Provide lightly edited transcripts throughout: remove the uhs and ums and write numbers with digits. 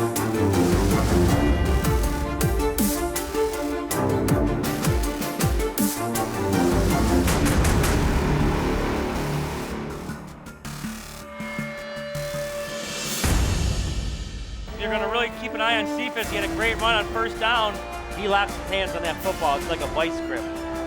You're going to really keep an eye on Cephas. He had a great run on first down. He locks his hands on that football. It's like a vice grip.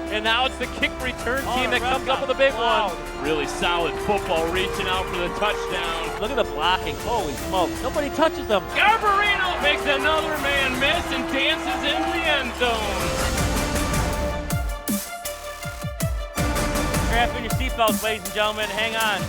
And now it's the kick return team that comes up with a big one. Really solid football, reaching out for the touchdown. Look at the blocking. Holy smokes. Nobody touches them. Garbarino makes another man miss and dances into the end zone. Strap in your seatbelts, ladies and gentlemen. Hang on.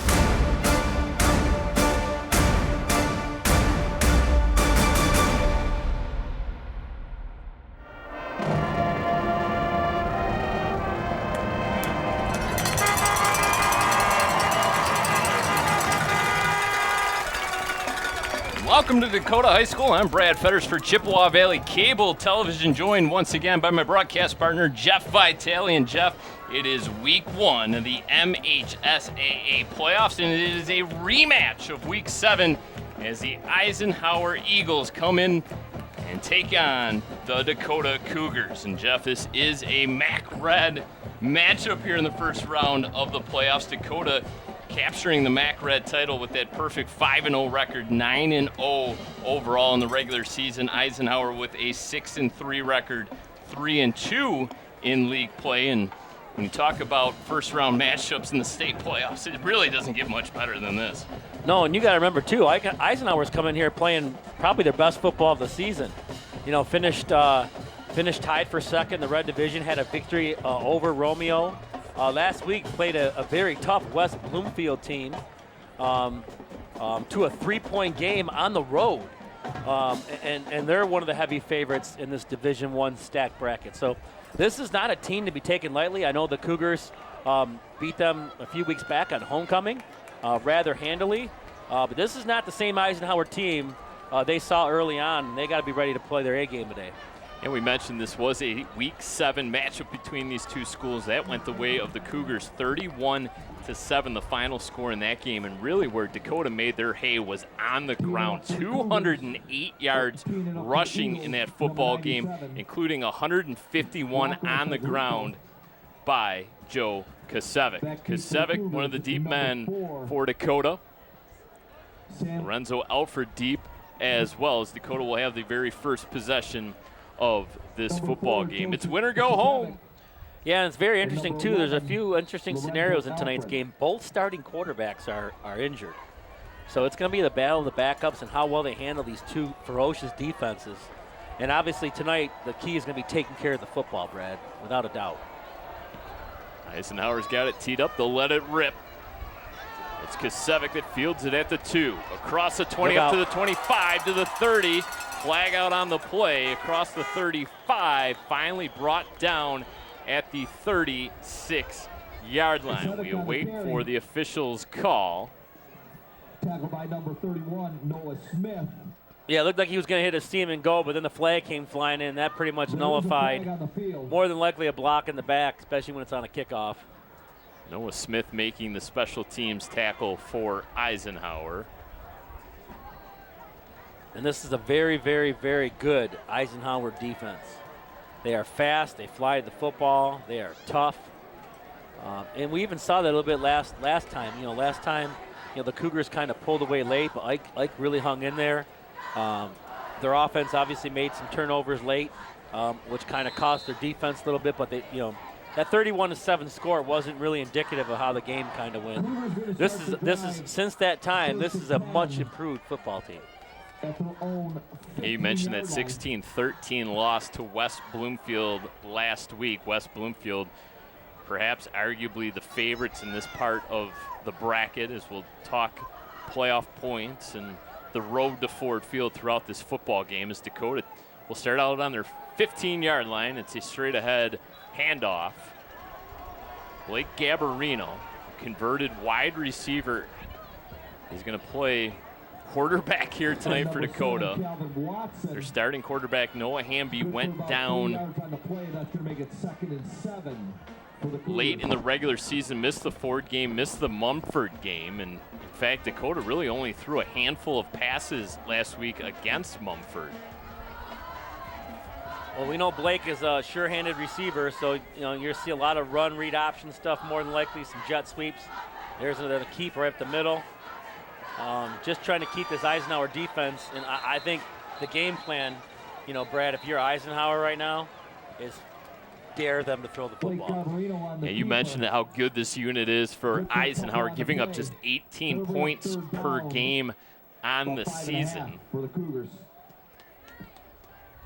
Welcome to Dakota High School. I'm Brad Fetters for Chippewa Valley Cable Television, joined once again by my broadcast partner, Jeff Vitale. And Jeff, it is week 1 of the MHSAA playoffs, and it is a rematch of week 7 as the Eisenhower Eagles come in and take on the Dakota Cougars. And Jeff, this is a MAC Red matchup here in the first round of the playoffs. Dakota capturing the MAC Red title with that perfect 5-0 record, 9-0 overall in the regular season. Eisenhower with a 6-3 record, 3-2 in league play. And when you talk about first round matchups in the state playoffs, it really doesn't get much better than this. No, and you got to remember too, Eisenhower's coming here playing probably their best football of the season. You know, finished tied for second in the Red Division, had a victory over Romeo. Last week played a very tough West Bloomfield team to a 3-point game on the road. And they're one of the heavy favorites in this Division I stack bracket. So this is not a team to be taken lightly. I know the Cougars beat them a few weeks back on homecoming rather handily. But this is not the same Eisenhower team they saw early on. They got to be ready to play their A game today. And we mentioned this was a week 7 matchup between these two schools. That went the way of the Cougars, 31-7, the final score in that game. And really where Dakota made their hay was on the ground. 208 yards rushing in that football game, including 151 on the ground by Joe Kasevic. Kasevic, one of the deep men for Dakota. Lorenzo out for deep as well, as Dakota will have the very first possession of this football game. It's win or go home. Yeah, and it's very interesting too. There's a few interesting scenarios in tonight's game. Both starting quarterbacks are injured. So it's going to be the battle of the backups and how well they handle these two ferocious defenses. And obviously tonight, the key is going to be taking care of the football, Brad, without a doubt. Eisenhower's got it teed up. They'll let it rip. It's Kasevic that fields it at the 2. Across the 20, up to the 25, to the 30. Flag out on the play across the 35, finally brought down at the 36-yard line. We await for the official's call. Tackled by number 31, Noah Smith. Yeah, it looked like he was going to hit a seam and go, but then the flag came flying in. That pretty much nullified more than likely a block in the back, especially when it's on a kickoff. Noah Smith making the special teams tackle for Eisenhower. And this is a very, very, very good Eisenhower defense. They are fast. They fly the football. They are tough. And we even saw that a little bit last time. Last time, the Cougars kind of pulled away late, but Ike really hung in there. Their offense obviously made some turnovers late, which kind of cost their defense a little bit. But that 31-7 score wasn't really indicative of how the game kind of went. This is since that time, this is a much improved football team. You mentioned that 16-13 loss to West Bloomfield last week. West Bloomfield, perhaps arguably the favorites in this part of the bracket, as we'll talk playoff points and the road to Ford Field throughout this football game, as Dakota will start out on their 15-yard line. It's a straight-ahead handoff. Blake Garbarino, converted wide receiver, is going to play quarterback here tonight for Dakota. Their starting quarterback, Noah Hamby, went down late in the regular season, missed the Ford game, missed the Mumford game, and in fact, Dakota really only threw a handful of passes last week against Mumford. Well, we know Blake is a sure-handed receiver, so you'll see a lot of run, read option stuff, more than likely some jet sweeps. There's another keep right up the middle. Just trying to keep this Eisenhower defense, and I think the game plan, Brad, if you're Eisenhower right now, is dare them to throw the football. Yeah, you mentioned how good this unit is for Eisenhower, giving up just 18 points per game on the season.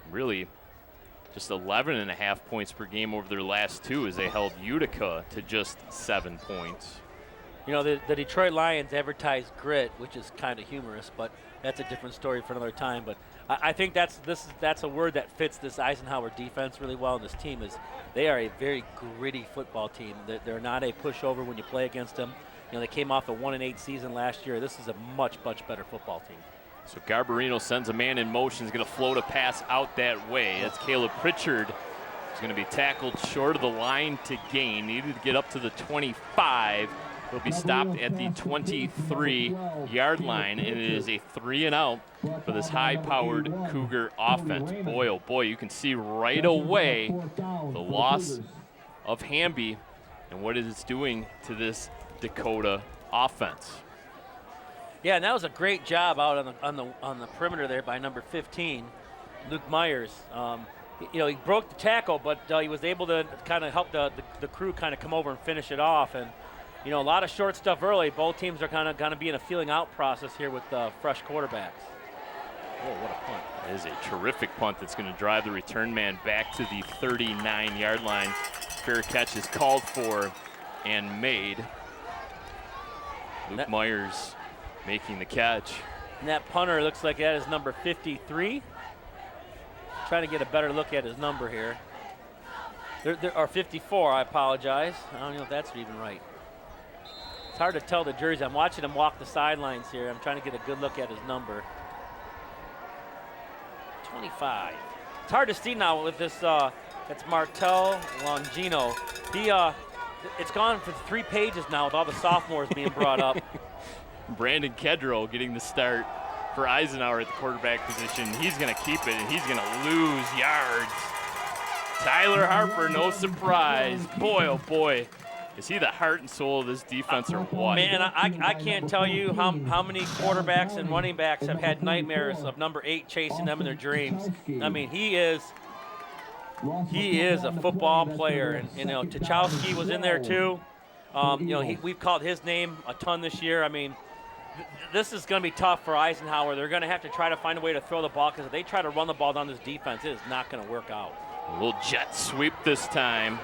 Really, just 11.5 points per game over their last two as they held Utica to just 7 points. The Detroit Lions advertise grit, which is kind of humorous, but that's a different story for another time. But I think that's a word that fits this Eisenhower defense really well. And this team they are a very gritty football team. They're not a pushover when you play against them. They came off a 1-8 season last year. This is a much better football team. So Garbarino sends a man in motion. He's going to float a pass out that way. That's Caleb Pritchard. He's going to be tackled short of the line to gain. Needed to get up to the 25. He'll be stopped at the 23-yard line, and it is a 3-and-out for this high-powered Cougar offense. Boy, oh boy, you can see right away the loss of Hamby and what it is doing to this Dakota offense. Yeah, and that was a great job out on the perimeter there by number 15, Luke Myers. He broke the tackle, but he was able to kind of help the crew kind of come over and finish it off. And a lot of short stuff early. Both teams are kind of going to be in a feeling out process here with fresh quarterbacks. Whoa, what a punt. It is a terrific punt that's going to drive the return man back to the 39-yard line. Fair catch is called for and made. Luke Myers making the catch. And that punter looks like that is number 53. Trying to get a better look at his number here. There are 54, I apologize. I don't know if that's even right. It's hard to tell the jersey. I'm watching him walk the sidelines here. I'm trying to get a good look at his number. 25. It's hard to see now with this. That's Martel Longino. It's gone for 3 pages now with all the sophomores being brought up. Brandon Kedrow getting the start for Eisenhower at the quarterback position. He's going to keep it, and he's going to lose yards. Tyler Harper, no surprise. Boy, oh boy. Is he the heart and soul of this defense or what? Man, I can't tell you how many quarterbacks and running backs have had nightmares of number 8 chasing them in their dreams. I mean, he is a football player, and Tchaikovsky was in there too. We've called his name a ton this year. I mean, this is going to be tough for Eisenhower. They're going to have to try to find a way to throw the ball, because if they try to run the ball down this defense, it is not going to work out. A little jet sweep this time.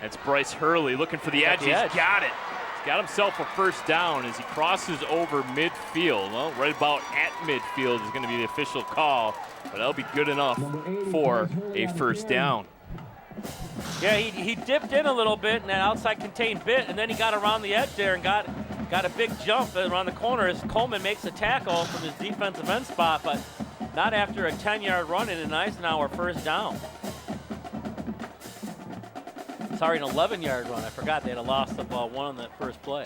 That's Bryce Hurley looking for the edge. He's got it. He's got himself a first down as he crosses over midfield. Well, right about at midfield is going to be the official call, but that'll be good enough for a first down. Yeah, he dipped in a little bit in that outside contained bit, and then he got around the edge there and got a big jump around the corner as Coleman makes a tackle from his defensive end spot, but not after a 10-yard run in an Eisenhower first down. Sorry, an 11-yard run. I forgot they had a loss of one on that first play.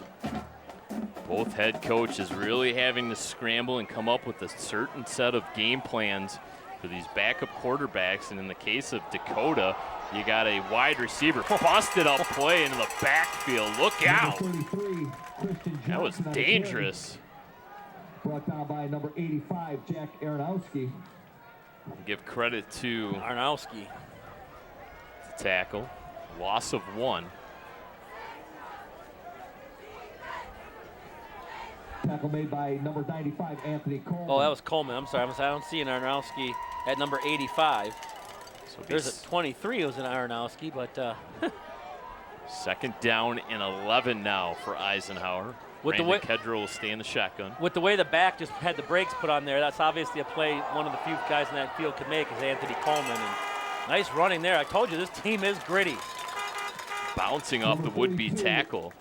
Both head coaches really having to scramble and come up with a certain set of game plans for these backup quarterbacks. And in the case of Dakota, you got a wide receiver busted up play into the backfield. Look out. That was dangerous. Brought down by number 85, Jack Aronowski. Give credit to Aronowski. The tackle. Loss of 1. Tackle made by number 95, Anthony Coleman. Oh, that was Coleman. I'm sorry. I don't see an Aronowski at number 85. So there's a 23. It was an Aronowski, but second down and 11 now for Eisenhower. Brandon Kedrow will stay in the shotgun. With the way the back just had the brakes put on there, that's obviously a play one of the few guys in that field could make is Anthony Coleman. And nice running there. I told you this team is gritty. Bouncing off the would-be tackle.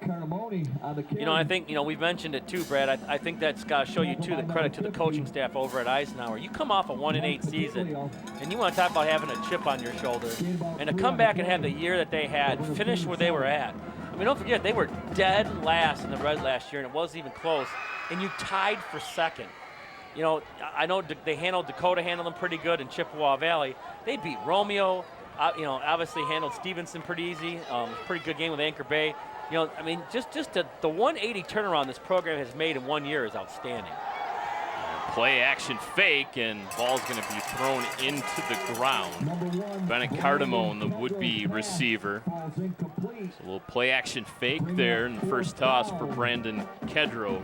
I think, we've mentioned it too, Brad. I think that's got to show you, too, the credit to the coaching staff over at Eisenhower. You come off a 1-8 season, and you want to talk about having a chip on your shoulder, and to come back and have the year that they had, finish where they were at. I mean, don't forget, they were dead last in the Red last year, and it wasn't even close, and you tied for second. I know Dakota handled them pretty good in Chippewa Valley. They beat Romeo, obviously handled Stevenson pretty easy. Pretty good game with Anchor Bay. Just the 180 turnaround this program has made in 1 year is outstanding. Play action fake, and ball's going to be thrown into the ground. Bennett Cardamone, the would-be receiver. So a little play action fake there, and the first toss for Brandon Kedro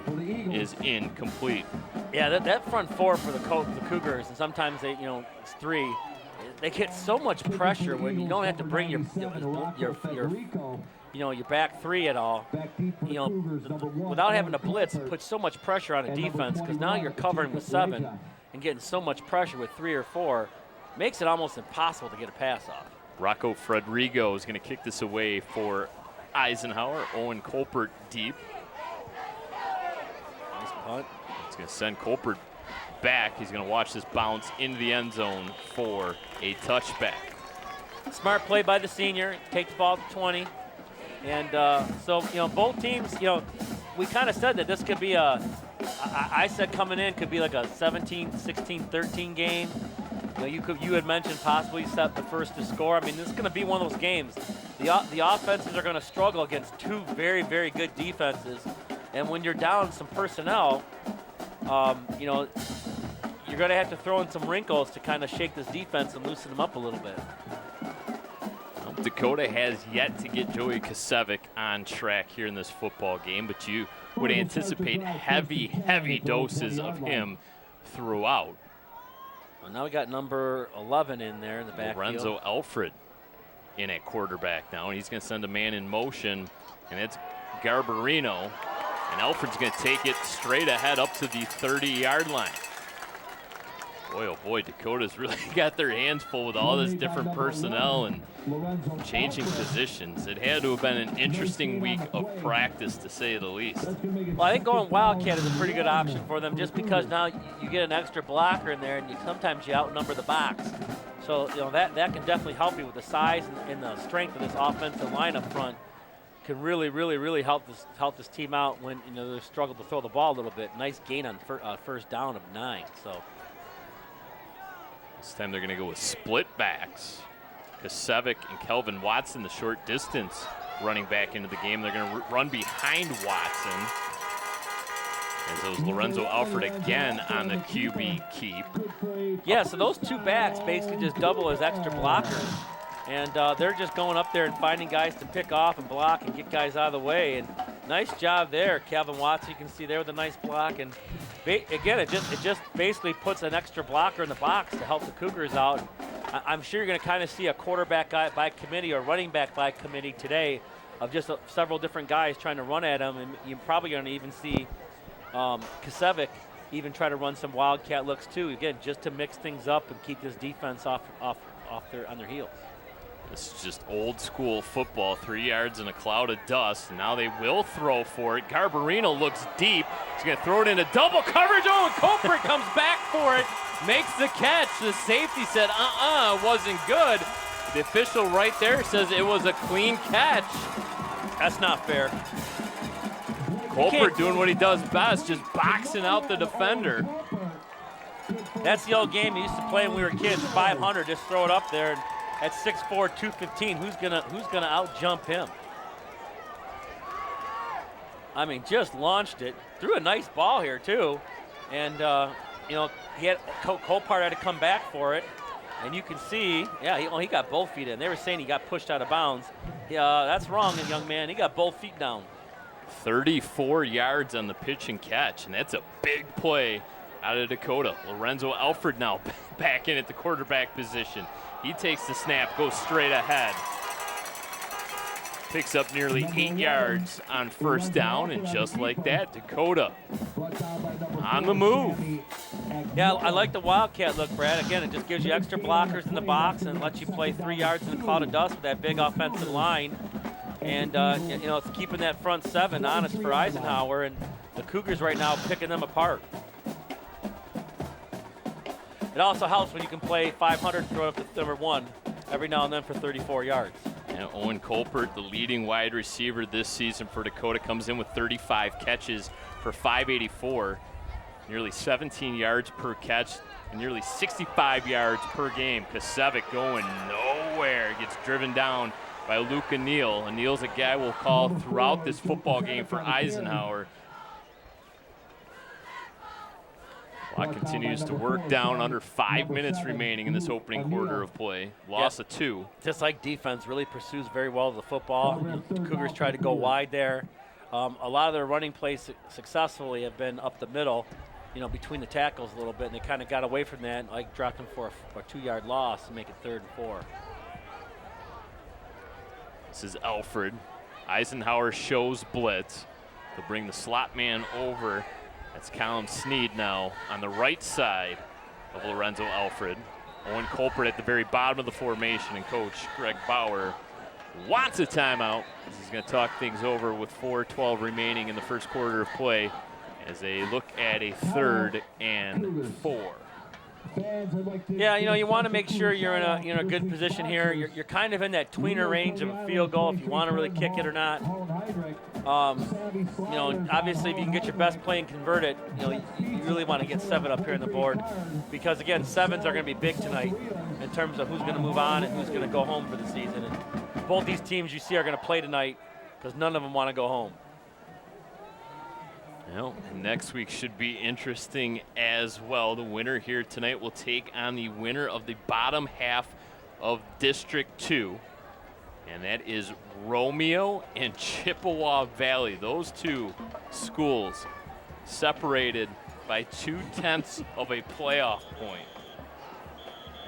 is incomplete. Yeah, that front four for the Cougars, and sometimes it's three. They get so much pressure when you don't have to bring your back three at all. Without having to blitz, it puts so much pressure on a defense because now you're covering with 7 and getting so much pressure with 3 or 4, makes it almost impossible to get a pass off. Rocco Fredrigo is going to kick this away for Eisenhower. Owen Colpert deep. Nice punt. It's going to send Colpert back. He's going to watch this bounce into the end zone for a touchback. Smart play by the senior. Take the ball to 20. And both teams, we kind of said that this could be I said coming in could be like a 17, 16, 13 game. You had mentioned possibly set the first to score. I mean, this is going to be one of those games. The offenses are going to struggle against 2 very, very good defenses. And when you're down some personnel, you're going to have to throw in some wrinkles to kind of shake this defense and loosen them up a little bit. Dakota has yet to get Joey Kasevic on track here in this football game, but you would anticipate heavy doses of him throughout. Well, now we got number 11 in there in the backfield. Lorenzo Alfred in at quarterback now, and he's going to send a man in motion, and it's Garbarino, and Alfred's going to take it straight ahead up to the 30-yard line. Boy, oh boy, Dakota's really got their hands full with all this different personnel and changing positions. It had to have been an interesting week of practice, to say the least. Well, I think going Wildcat is a pretty good option for them just because now you get an extra blocker in there, and sometimes you outnumber the box. So, that can definitely help you with the size and the strength of this offensive line up front. Can really help this team out when they struggle to throw the ball a little bit. Nice gain on first down of 9. So. This time they're going to go with split backs. Kasevic and Kelvin Watson, the short distance running back into the game. They're going to run behind Watson. As those Lorenzo Alfred again on the QB keep. Yeah, so those 2 backs basically just double as extra blockers. And they're just going up there and finding guys to pick off and block and get guys out of the way. And nice job there, Kelvin Watson. You can see there with a nice block. And again, it just basically puts an extra blocker in the box to help the Cougars out. I'm sure you're going to kind of see a quarterback guy by committee or running back by committee today of just several different guys trying to run at him. And you're probably going to even see Kasevic even try to run some wildcat looks too. Again, just to mix things up and keep this defense on their heels. This is just old school football, 3 yards in a cloud of dust. And now they will throw for it. Garbarino looks deep. He's going to throw it into double coverage. Oh, and Colpert comes back for it, makes the catch. The safety said, wasn't good. The official right there says it was a clean catch. That's not fair. Colpert doing what he does best, just boxing out the defender. That's the old game we used to play when we were kids, 500, just throw it up there. And at 6'4", 215, who's gonna out-jump him? I mean, just launched it. Threw a nice ball here, too. And, he had Colpart had to come back for it. And you can see, he got both feet in. They were saying he got pushed out of bounds. That's wrong, young man. He got both feet down. 34 yards on the pitch and catch, and that's a big play out of Dakota. Lorenzo Alfred now back in at the quarterback position. He takes the snap, goes straight ahead. Picks up nearly 8 yards on first down, and just like that, Dakota on the move. Yeah, I like the Wildcat look, Brad. Again, it just gives you extra blockers in the box and lets you play 3 yards in a cloud of dust with that big offensive line. And, it's keeping that front seven honest for Eisenhower, and the Cougars right now picking them apart. It also helps when you can play 500 and throw it up to number 1 every now and then for 34 yards. And Owen Colpert, the leading wide receiver this season for Dakota, comes in with 35 catches for 584, nearly 17 yards per catch, and nearly 65 yards per game. Kasevic going nowhere, gets driven down by Luke O'Neill. O'Neill's a guy we'll call throughout this football game for Eisenhower. Clock continues to work down, under 5 minutes remaining in this opening quarter of play. Loss of 2. Just like defense, really pursues very well the football. The Cougars try to go wide there. A lot of their running plays successfully have been up the middle, between the tackles a little bit, and they kind of got away from that, like dropped them for a 2-yard loss to make it 3rd and 4. This is Alfred. Eisenhower shows blitz. They'll bring the slot man over. That's Callum Sneed now on the right side of Lorenzo Alfred. Owen Colpert at the very bottom of the formation, and Coach Greg Bauer wants a timeout. He's going to talk things over with 4:12 remaining in the first quarter of play as they look at a 3rd and 4. Yeah, you want to make sure you're in a good position here. You're kind of in that tweener range of a field goal if you want to really kick it or not. Obviously if you can get your best play and convert it, you really want to get 7 up here on the board, because again, 7s are going to be big tonight in terms of who's going to move on and who's going to go home for the season. And both these teams you see are going to play tonight because none of them want to go home. Well, next week should be interesting as well. The winner here tonight will take on the winner of the bottom half of District 2. And that is Romeo and Chippewa Valley. Those two schools separated by 0.2 of a playoff point.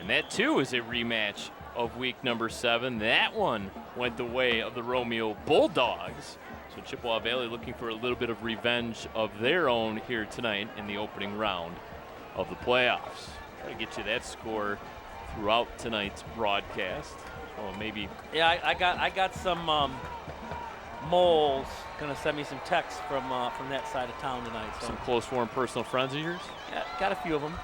And that too is a rematch of week number 7. That one went the way of the Romeo Bulldogs. So Chippewa Valley looking for a little bit of revenge of their own here tonight in the opening round of the playoffs. Try to get you that score throughout tonight's broadcast. Oh, maybe. Yeah, I got some moles gonna send me some texts from that side of town tonight. So. Some close, warm, personal friends of yours? Yeah, got a few of them.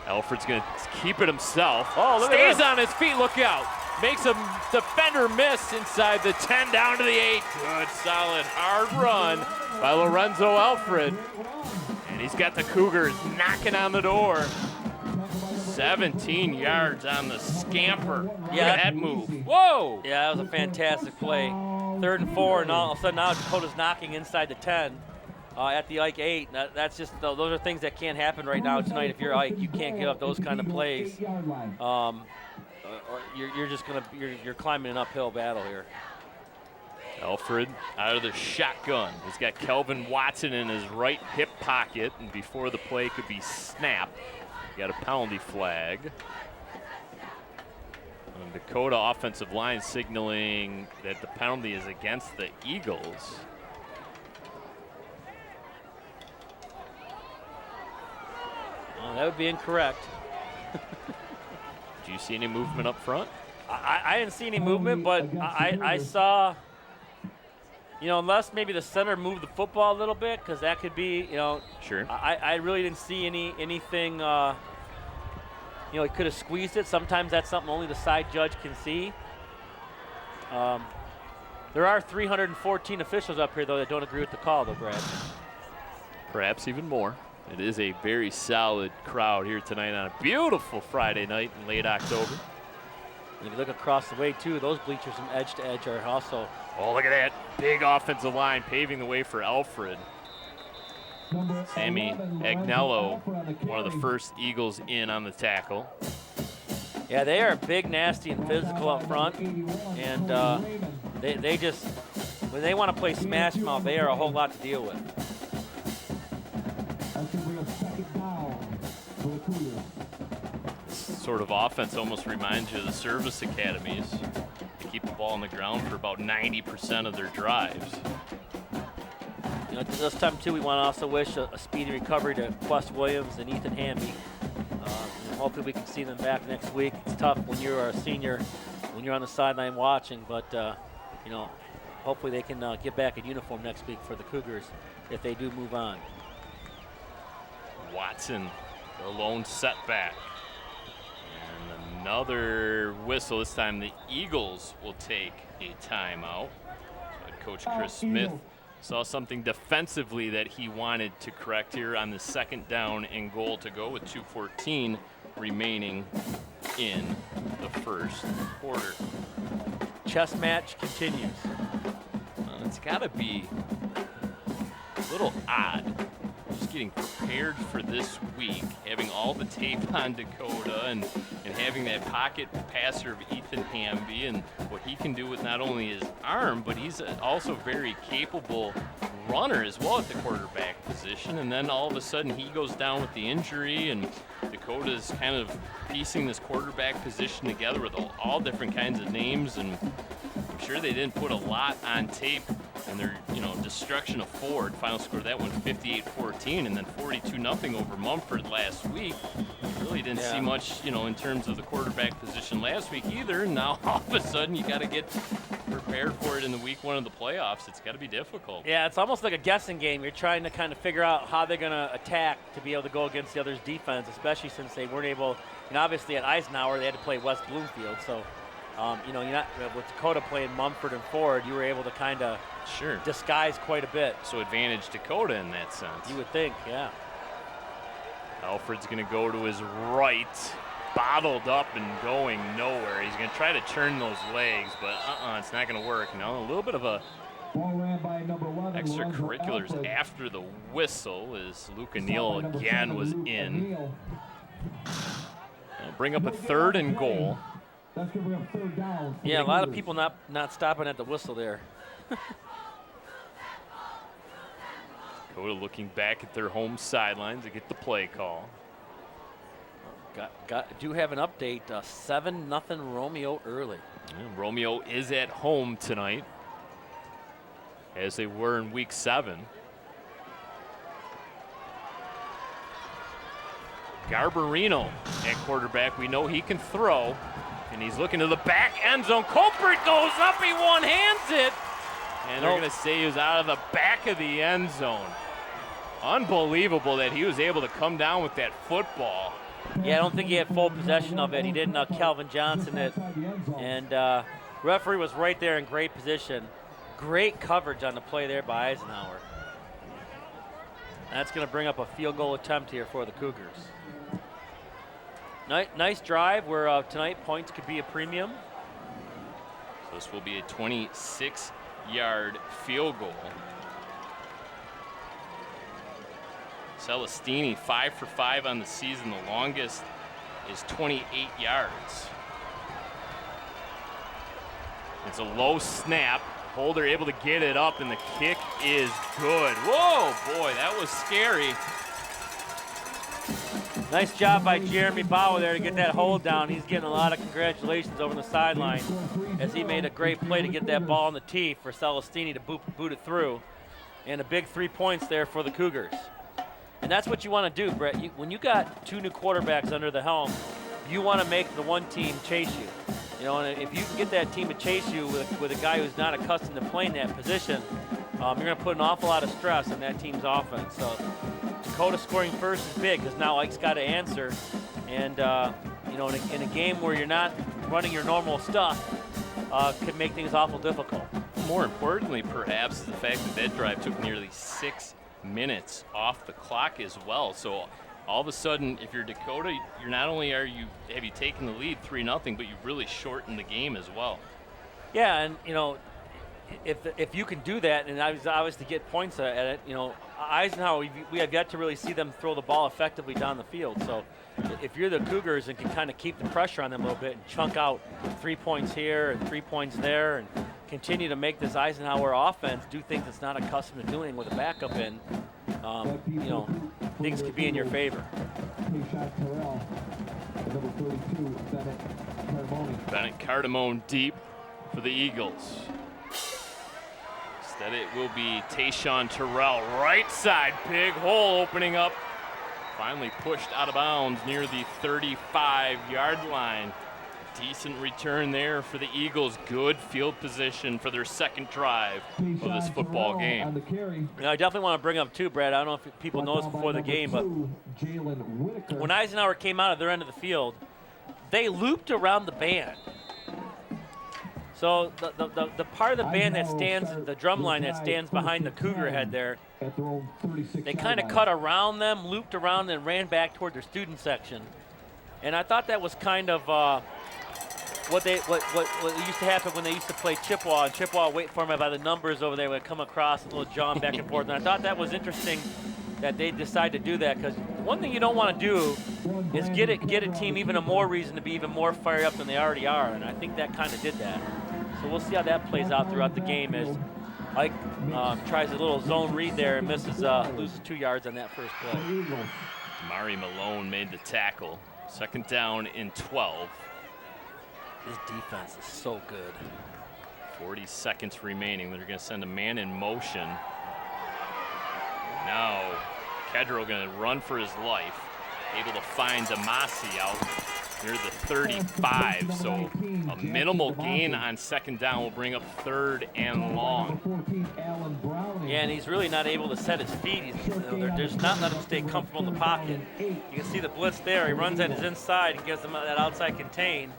Alfred's gonna keep it himself. Oh, look Stays at this. on his feet, look out. Makes a defender miss inside the 10 down to the 8. Good, solid, hard run by Lorenzo Alfred. And he's got the Cougars knocking on the door. 17 yards on the scamper. Look at that move. Whoa! Yeah, that was a fantastic play. 3rd and 4, and all of a sudden now Dakota's knocking inside the 10 at the Ike 8. That's just, those are things that can't happen right now tonight. If you're Ike, you can't give up those kind of plays. Or you're just you're climbing an uphill battle here. Alfred out of the shotgun. He's got Kelvin Watson in his right hip pocket, and before the play could be snapped, he got a penalty flag. And Dakota offensive line signaling that the penalty is against the Eagles. That would be incorrect. Do you see any movement up front? I didn't see any movement, but I saw, unless maybe the center moved the football a little bit, because that could be, Sure. I really didn't see anything, he could have squeezed it. Sometimes that's something only the side judge can see. There are 314 officials up here, though, that don't agree with the call, though, Brad. Perhaps even more. It is a very solid crowd here tonight on a beautiful Friday night in late October. And if you look across the way, too, those bleachers from edge to edge are also. Oh, look at that big offensive line paving the way for Alfred. Sammy Agnello, one of the first Eagles in on the tackle. Yeah, they are big, nasty, and physical up front. And they just, when they want to play smash mouth, they are a whole lot to deal with. This sort of offense almost reminds you of the service academies. They keep the ball on the ground for about 90% of their drives. This time, too, we want to also wish a speedy recovery to Quest Williams and Ethan Hamby. Hopefully we can see them back next week. It's tough when you're a senior, when you're on the sideline watching, but, hopefully they can get back in uniform next week for the Cougars if they do move on. Watson, the lone setback. And another whistle. This time the Eagles will take a timeout. But Coach Chris Smith saw something defensively that he wanted to correct here on the 2nd down and goal to go with 2:14 remaining in the first quarter. Chess match continues. It's got to be a little odd just getting prepared for this week, having all the tape on Dakota and having that pocket passer of Ethan Hamby and what he can do with not only his arm, but he's also very capable runner as well at the quarterback position. And then all of a sudden he goes down with the injury, and Dakota's kind of piecing this quarterback position together with all different kinds of names. And I'm sure they didn't put a lot on tape, and their destruction of Ford. Final score of that one 58-14, and then 42-0 over Mumford last week. Really didn't see much, in terms of the quarterback position last week either. And now all of a sudden you got to get prepared for it in the week 1 of the playoffs. It's got to be difficult. Yeah, it's almost like a guessing game. You're trying to kind of figure out how they're going to attack to be able to go against the other's defense, especially since they weren't able. Obviously at Eisenhower they had to play West Bloomfield, so you're not with Dakota playing Mumford and Ford. You were able to kind of disguise quite a bit. So advantage Dakota in that sense. You would think, yeah. Alfred's going to go to his right, bottled up and going nowhere. He's going to try to turn those legs, but it's not going to work. A little bit of a extracurriculars after the whistle as Luca Neal again was in. They'll bring up a 3rd and goal. Yeah, a lot of people not stopping at the whistle there. Dakota looking back at their home sidelines to get the play call. Do have an update, 7-0 Romeo early. Yeah, Romeo is at home tonight, as they were in week 7. Garbarino at quarterback. We know he can throw, and he's looking to the back end zone. Colbert goes up, he one-hands it, and they're going to say he was out of the back of the end zone. Unbelievable that he was able to come down with that football. Yeah, I don't think he had full possession of it. He didn't Calvin Johnson it, and referee was right there in great position. Great coverage on the play there by Eisenhower. That's going to bring up a field goal attempt here for the Cougars. Nice drive where tonight points could be a premium. So this will be a 26-yard field goal. Celestini 5 for 5 on the season. The longest is 28 yards. It's a low snap. Holder able to get it up, and the kick is good. Whoa, boy, that was scary. Nice job by Jeremy Bauer there to get that hold down. He's getting a lot of congratulations over the sideline as he made a great play to get that ball in the tee for Celestini to boot it through. And a big 3 points there for the Cougars. And that's what you want to do, Brett. When you got 2 new quarterbacks under the helm, you want to make the one team chase you. And if you can get that team to chase you with a guy who's not accustomed to playing that position, you're going to put an awful lot of stress on that team's offense. So Dakota scoring first is big because now Ike's got to answer. And, in a game where you're not running your normal stuff, could make things awful difficult. More importantly, perhaps, is the fact that drive took nearly 6 minutes off the clock as well. So all of a sudden, if you're Dakota, you're not only have you taken the lead 3-0, but you've really shortened the game as well. Yeah, and if you can do that, and obviously get points at it, Eisenhower, we have yet to really see them throw the ball effectively down the field. So if you're the Cougars and can kind of keep the pressure on them a little bit and chunk out 3 points here and 3 points there and continue to make this Eisenhower offense do things it's not accustomed to doing with a backup in, things could be in your favor. Bennett Cardamone deep for the Eagles. Instead it will be Tayshawn Terrell, right side, big hole opening up. Finally pushed out of bounds near the 35-yard line. Decent return there for the Eagles. Good field position for their second drive of this football game. I definitely want to bring up too, Brad. I don't know if people noticed before the game, but when Eisenhower came out of their end of the field, they looped around the band. So the part of the band that stands, the drum line that stands behind the Cougar head there, they kind of cut around them, looped around, and ran back toward their student section. And I thought that was kind of what used to happen when they used to play Chippewa, and Chippewa wait for them by the numbers over there would come across a little jam back and forth. And I thought that was interesting that they decided to do that, because one thing you don't want to do is get a team even a more reason to be even more fired up than they already are, and I think that kind of did that. So we'll see how that plays out throughout the game as Ike tries a little zone read there and loses 2 yards on that first play. Mari Malone made the tackle. Second down and 12. This defense is so good. 40 seconds remaining. They're going to send a man in motion. Now, Kedro going to run for his life. Able to find Damasi out near the 35. So a minimal gain on second down will bring up third and long. Yeah, and he's really not able to set his feet. They're just not letting him stay comfortable in the pocket. You can see the blitz there. He runs at his inside and gives him that outside contain.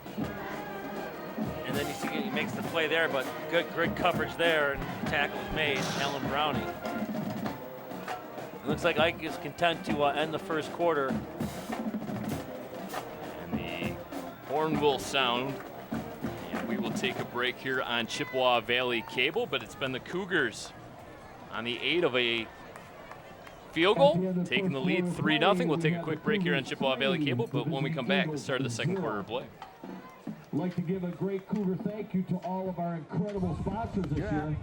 And then you see he makes the play there, but good coverage there, and the tackle is made. Alan Browning. It looks like Ike is content to end the first quarter. And the horn will sound. And we will take a break here on Chippewa Valley Cable, but it's been the Cougars on the 8 of a field goal, taking the lead 3-0. We'll take a quick break here on Chippewa Valley Cable, but when we come back, the start of the second quarter of play. I'd like to give a great Cougar thank you to all of our incredible sponsors this year.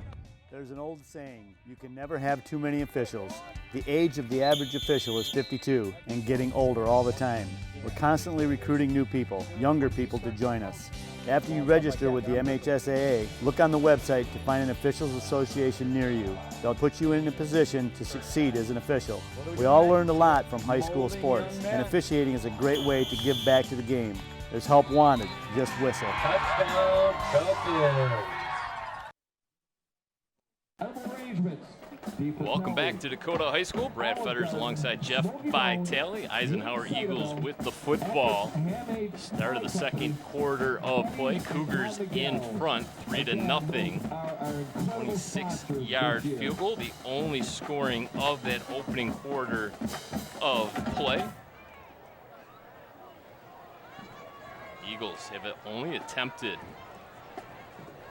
There's an old saying, you can never have too many officials. The age of the average official is 52 and getting older all the time. We're constantly recruiting new people, younger people to join us. After you register with the MHSAA, look on the website to find an officials association near you. They'll put you in a position to succeed as an official. We all learned a lot from high school sports, and officiating is a great way to give back to the game. There's help wanted, just whistle. Touchdown, Falcons. Welcome back to Dakota High School. Brad Fetters alongside Jeff Vitale. Eisenhower Eagles with the football. Start of the second quarter of play. Cougars in front, 3-0. 26-yard field goal, the only scoring of that opening quarter of play. Eagles have only attempted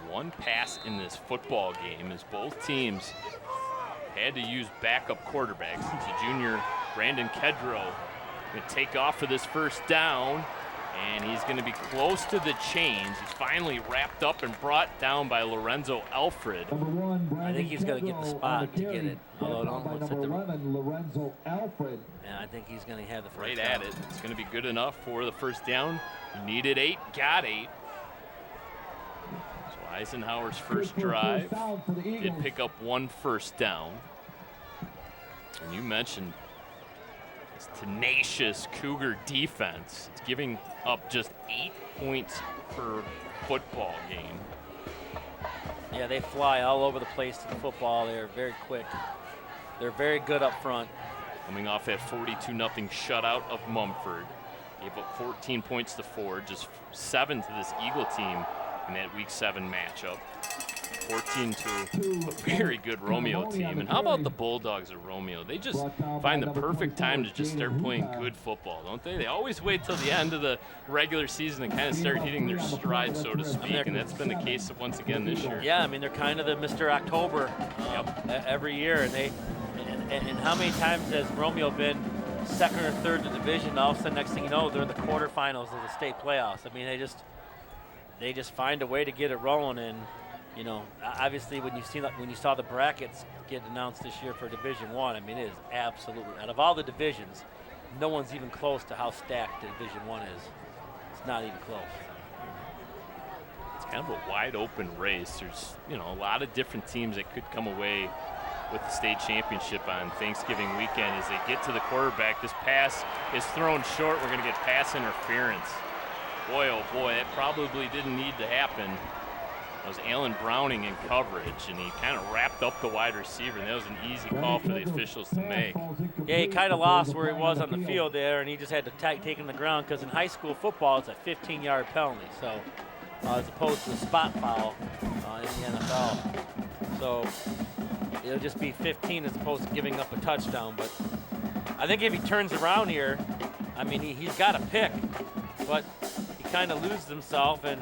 one pass in this football game, as both teams had to use backup quarterbacks. It's a junior, Brandon Kedro, going to take off for this first down, and he's going to be close to the chains. He's finally wrapped up and brought down by Lorenzo Alfred. I think he's going to get the spot to get it. Lorenzo Alfred. Yeah, I think he's going to have the first right down. at it. It's going to be good enough for the first down. Needed 8, got 8. So Eisenhower's first drive did pick up 1 first down. And you mentioned this tenacious Cougar defense. It's giving up just 8 points per football game. Yeah, they fly all over the place to the football. They're very quick. They're very good up front. Coming off that 42-0 shutout of Mumford. Gave up 14 points to Ford, just 7 to this Eagle team in that Week 7 matchup. 14 to a very good Romeo team. And how about the Bulldogs of Romeo? They just find the perfect time to just start playing good football, don't they? They always wait till the end of the regular season and kind of start hitting their stride, so to speak. And that's been the case once again this year. Yeah, I mean, they're kind of the Mr. October every year. And how many times has Romeo been second or third in the division? All of a sudden, next thing you know, they're in the quarterfinals of the state playoffs. I mean, they just find a way to get it rolling. And you know, obviously, when you saw the brackets get announced this year for Division I, I mean, it is absolutely, out of all the divisions, no one's even close to how stacked Division I is. It's not even close. It's kind of a wide open race. There's, you know, a lot of different teams that could come away with the state championship on Thanksgiving weekend. As they get to the quarterback, this pass is thrown short. We're going to get pass interference. Boy, oh boy, that probably didn't need to happen. That was Alan Browning in coverage, and he kind of wrapped up the wide receiver, and that was an easy call for the officials to make. Yeah, he kind of lost where he was on the field there, and he just had to take him to the ground, because in high school football, it's a 15-yard penalty, so as opposed to the spot foul in the NFL. So it'll just be 15 as opposed to giving up a touchdown. But I think if he turns around here, I mean, he's got a pick, but he kind of loses himself, and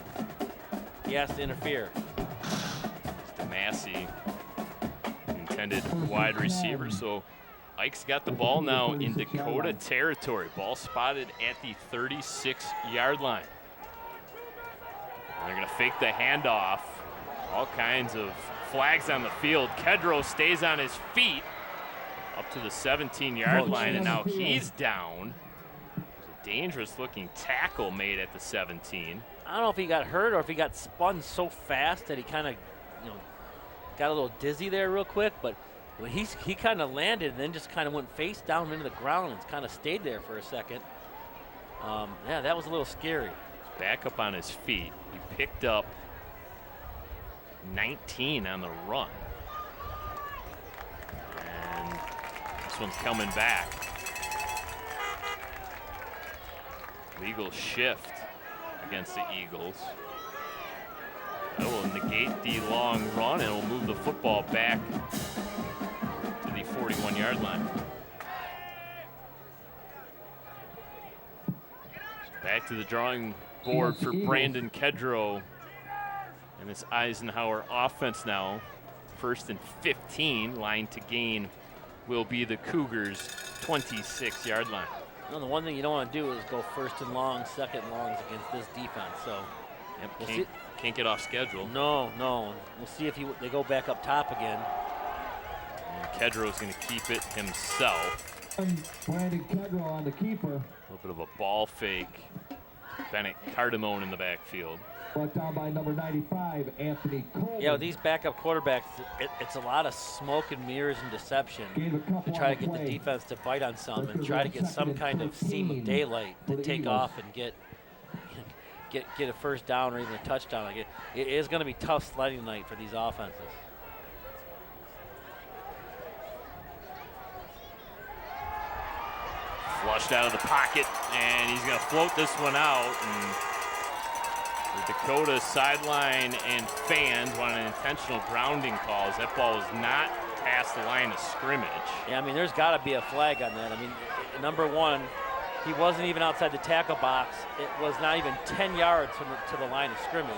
he has to interfere. DeMassey, intended wide receiver. So Ike's got the ball now in Dakota territory. Ball spotted at the 36-yard line. And they're going to fake the handoff. All kinds of flags on the field. Kedro stays on his feet up to the 17-yard line, and now he's down. There's a dangerous-looking tackle made at the 17. I don't know if he got hurt or if he got spun so fast that he kind of, got a little dizzy there real quick. But when he kind of landed and then just kind of went face down into the ground and kind of stayed there for a second. Yeah, that was a little scary. Back up on his feet. He picked up 19 on the run. And this one's coming back. Legal shift against the Eagles. That will negate the long run and will move the football back to the 41-yard line. Back to the drawing board for Brandon Kedro and this Eisenhower offense now. 1st and 15, line to gain will be the Cougars' 26-yard line. The one thing you don't want to do is go 1st and long, 2nd and longs against this defense. So can't get off schedule. No. We'll see if they go back up top again. And Kedro's going to keep it himself. Brandon Kedro on the keeper. A little bit of a ball fake. Bennett Cardamone in the backfield. Brought down by number 95, Anthony Coleman. Yeah, with these backup quarterbacks, it's a lot of smoke and mirrors and deception to try to get the defense to bite on some and try to get some kind of seam of daylight to take off and get a first down or even a touchdown. Like it is going to be tough sledding night for these offenses. Flushed out of the pocket, and he's going to float this one out. And the Dakota sideline and fans want an intentional grounding call, as that ball was not past the line of scrimmage. Yeah, I mean, there's got to be a flag on that. I mean, number one, he wasn't even outside the tackle box. It was not even 10 yards to the line of scrimmage.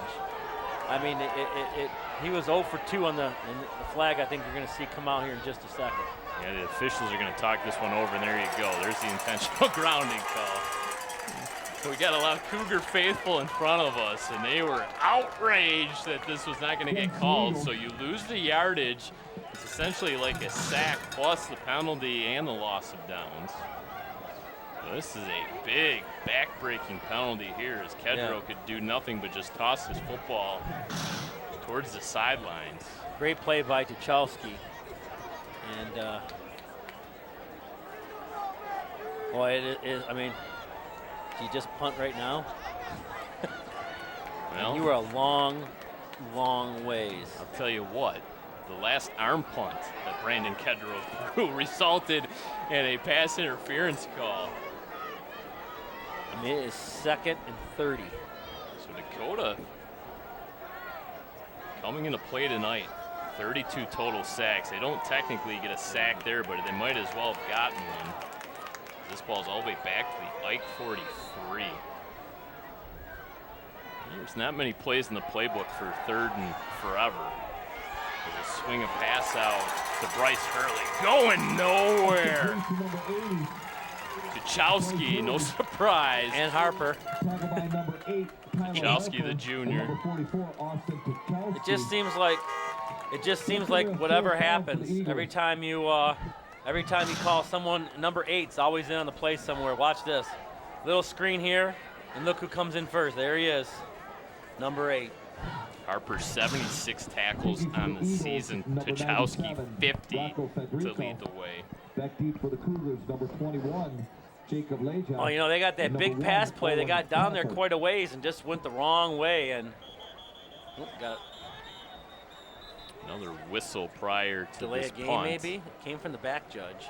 I mean, he was 0 for 2 on the flag. I think you're going to see come out here in just a second. Yeah, the officials are going to talk this one over, and there you go. There's the intentional grounding call. So we got a lot of Cougar faithful in front of us, and they were outraged that this was not going to get called. So you lose the yardage. It's essentially like a sack plus the penalty and the loss of downs. So this is a big back-breaking penalty here, as Kedro could do nothing but just toss his football towards the sidelines. Great play by Tucholsky. And, boy, it is, I mean, do you just punt right now? Well, you were a long, long ways. I'll tell you what, the last arm punt that Brandon Kedro threw resulted in a pass interference call. I mean, it is 2nd and 30. So Dakota coming into play tonight. 32 total sacks. They don't technically get a sack there, but they might as well have gotten one. This ball's all the way back to the Ike 43. There's not many plays in the playbook for 3rd and forever. There's a swing a pass out to Bryce Hurley. Going nowhere. Tucholsky, no surprise. And Harper. Tucholsky, the junior. It just seems like whatever happens, every time you call someone number 8's always in on the play somewhere. Watch this. Little screen here, and look who comes in first. There he is, number 8. Harper 76 tackles on the season. Tucholsky 50 to lead the way. Back deep for the Cougars, number 21, Jacob Leja. Oh, you know, they got that big pass play. They got down there quite a ways and just went the wrong way. And got another whistle prior to delay this a game, punt. maybe. It came from the back judge.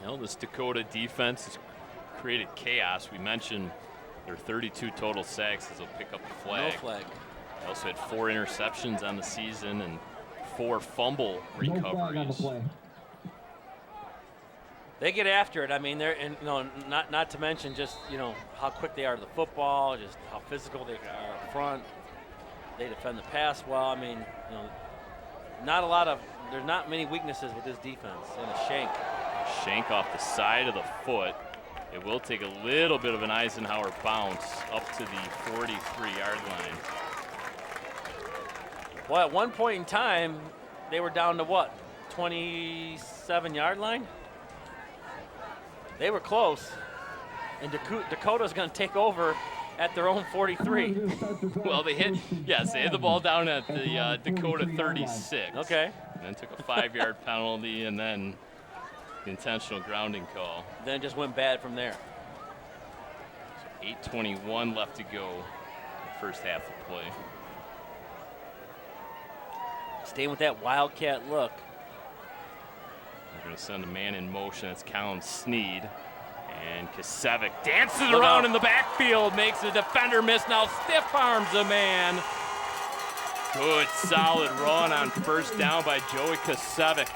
Well, this Dakota defense has created chaos. We mentioned their 32 total sacks as they'll pick up the flag. No flag. They also had 4 interceptions on the season and 4 fumble recoveries. They get after it. I mean, they're not to mention just how quick they are to the football, just how physical they are up front. They defend the pass well. I mean, there's not many weaknesses with this defense. And a shank off the side of the foot. It will take a little bit of an Eisenhower bounce up to the 43-yard line. Well, at one point in time, they were down to what, 27-yard line? They were close, and Dakota's going to take over at their own 43. Well, they hit the ball down at the Dakota 36. Okay. And then took a 5-yard penalty, and then the intentional grounding call. Then it just went bad from there. So 8:21 left to go in the first half of play. Staying with that Wildcat look. They're going to send a man in motion. That's Colin Sneed. And Kasevic dances around in the backfield, makes the defender miss. Now stiff arms a man. Good solid run on first down by Joey Kasevic.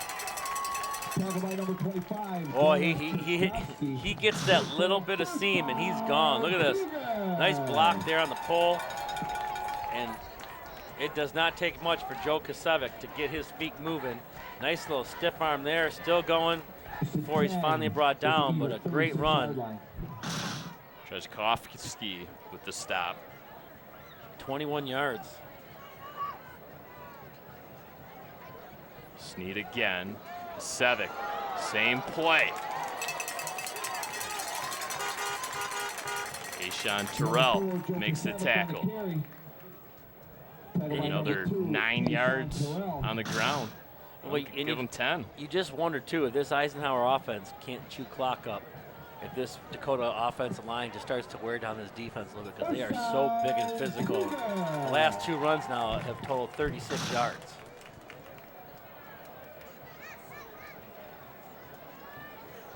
Boy, he gets that little bit of seam and he's gone. Look at this. Nice block there on the pole. And it does not take much for Joe Kasevic to get his feet moving. Nice little stiff arm there, still going before he's finally brought down, but a great run. Trzaskowski with the stop. 21 yards. Sneed again. Kasevic, same play. Ashawn Terrell makes the tackle. Another 9 yards on the ground. Well, give them 10. You just wonder, too, if this Eisenhower offense can't chew clock up, if this Dakota offensive line just starts to wear down this defense a little bit, because they are so big and physical. The last 2 runs now have totaled 36 yards.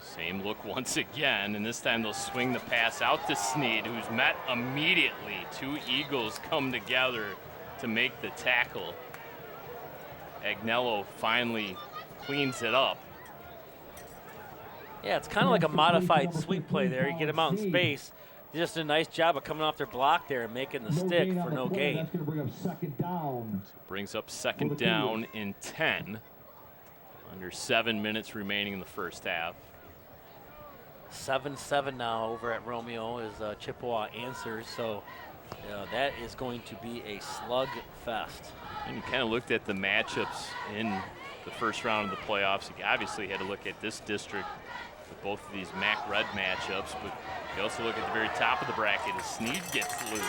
Same look once again, and this time they'll swing the pass out to Sneed, who's met immediately. 2 Eagles come together to make the tackle. Agnello finally cleans it up. Yeah, it's kind of like a modified sweep play there. You get them out in space. They just did a nice job of coming off their block there and making the stick for no gain. Brings up second down in 10. Under 7 minutes remaining in the first half. 7-7 now over at Romeo as Chippewa answers. So that is going to be a slug fest. And you kind of looked at the matchups in the first round of the playoffs. You obviously had to look at this district with both of these MAC Red matchups, but you also look at the very top of the bracket as Sneed gets loose.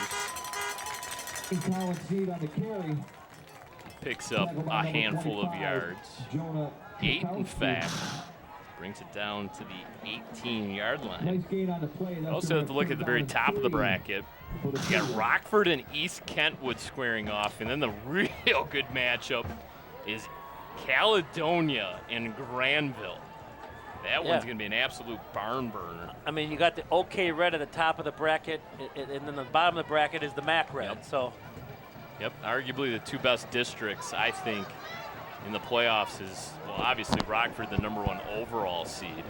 Picks up a handful of yards. 8, in fact. Brings it down to the 18-yard line. You also have to look at the very top of the bracket. You got Rockford and East Kentwood squaring off, and then the real good matchup is Caledonia and Granville. That one's going to be an absolute barn burner. I mean, you got the OK Red at the top of the bracket, and then the bottom of the bracket is the MAC Red. Yep. So, arguably the 2 best districts, I think, in the playoffs is, well, obviously Rockford, the #1 overall seed.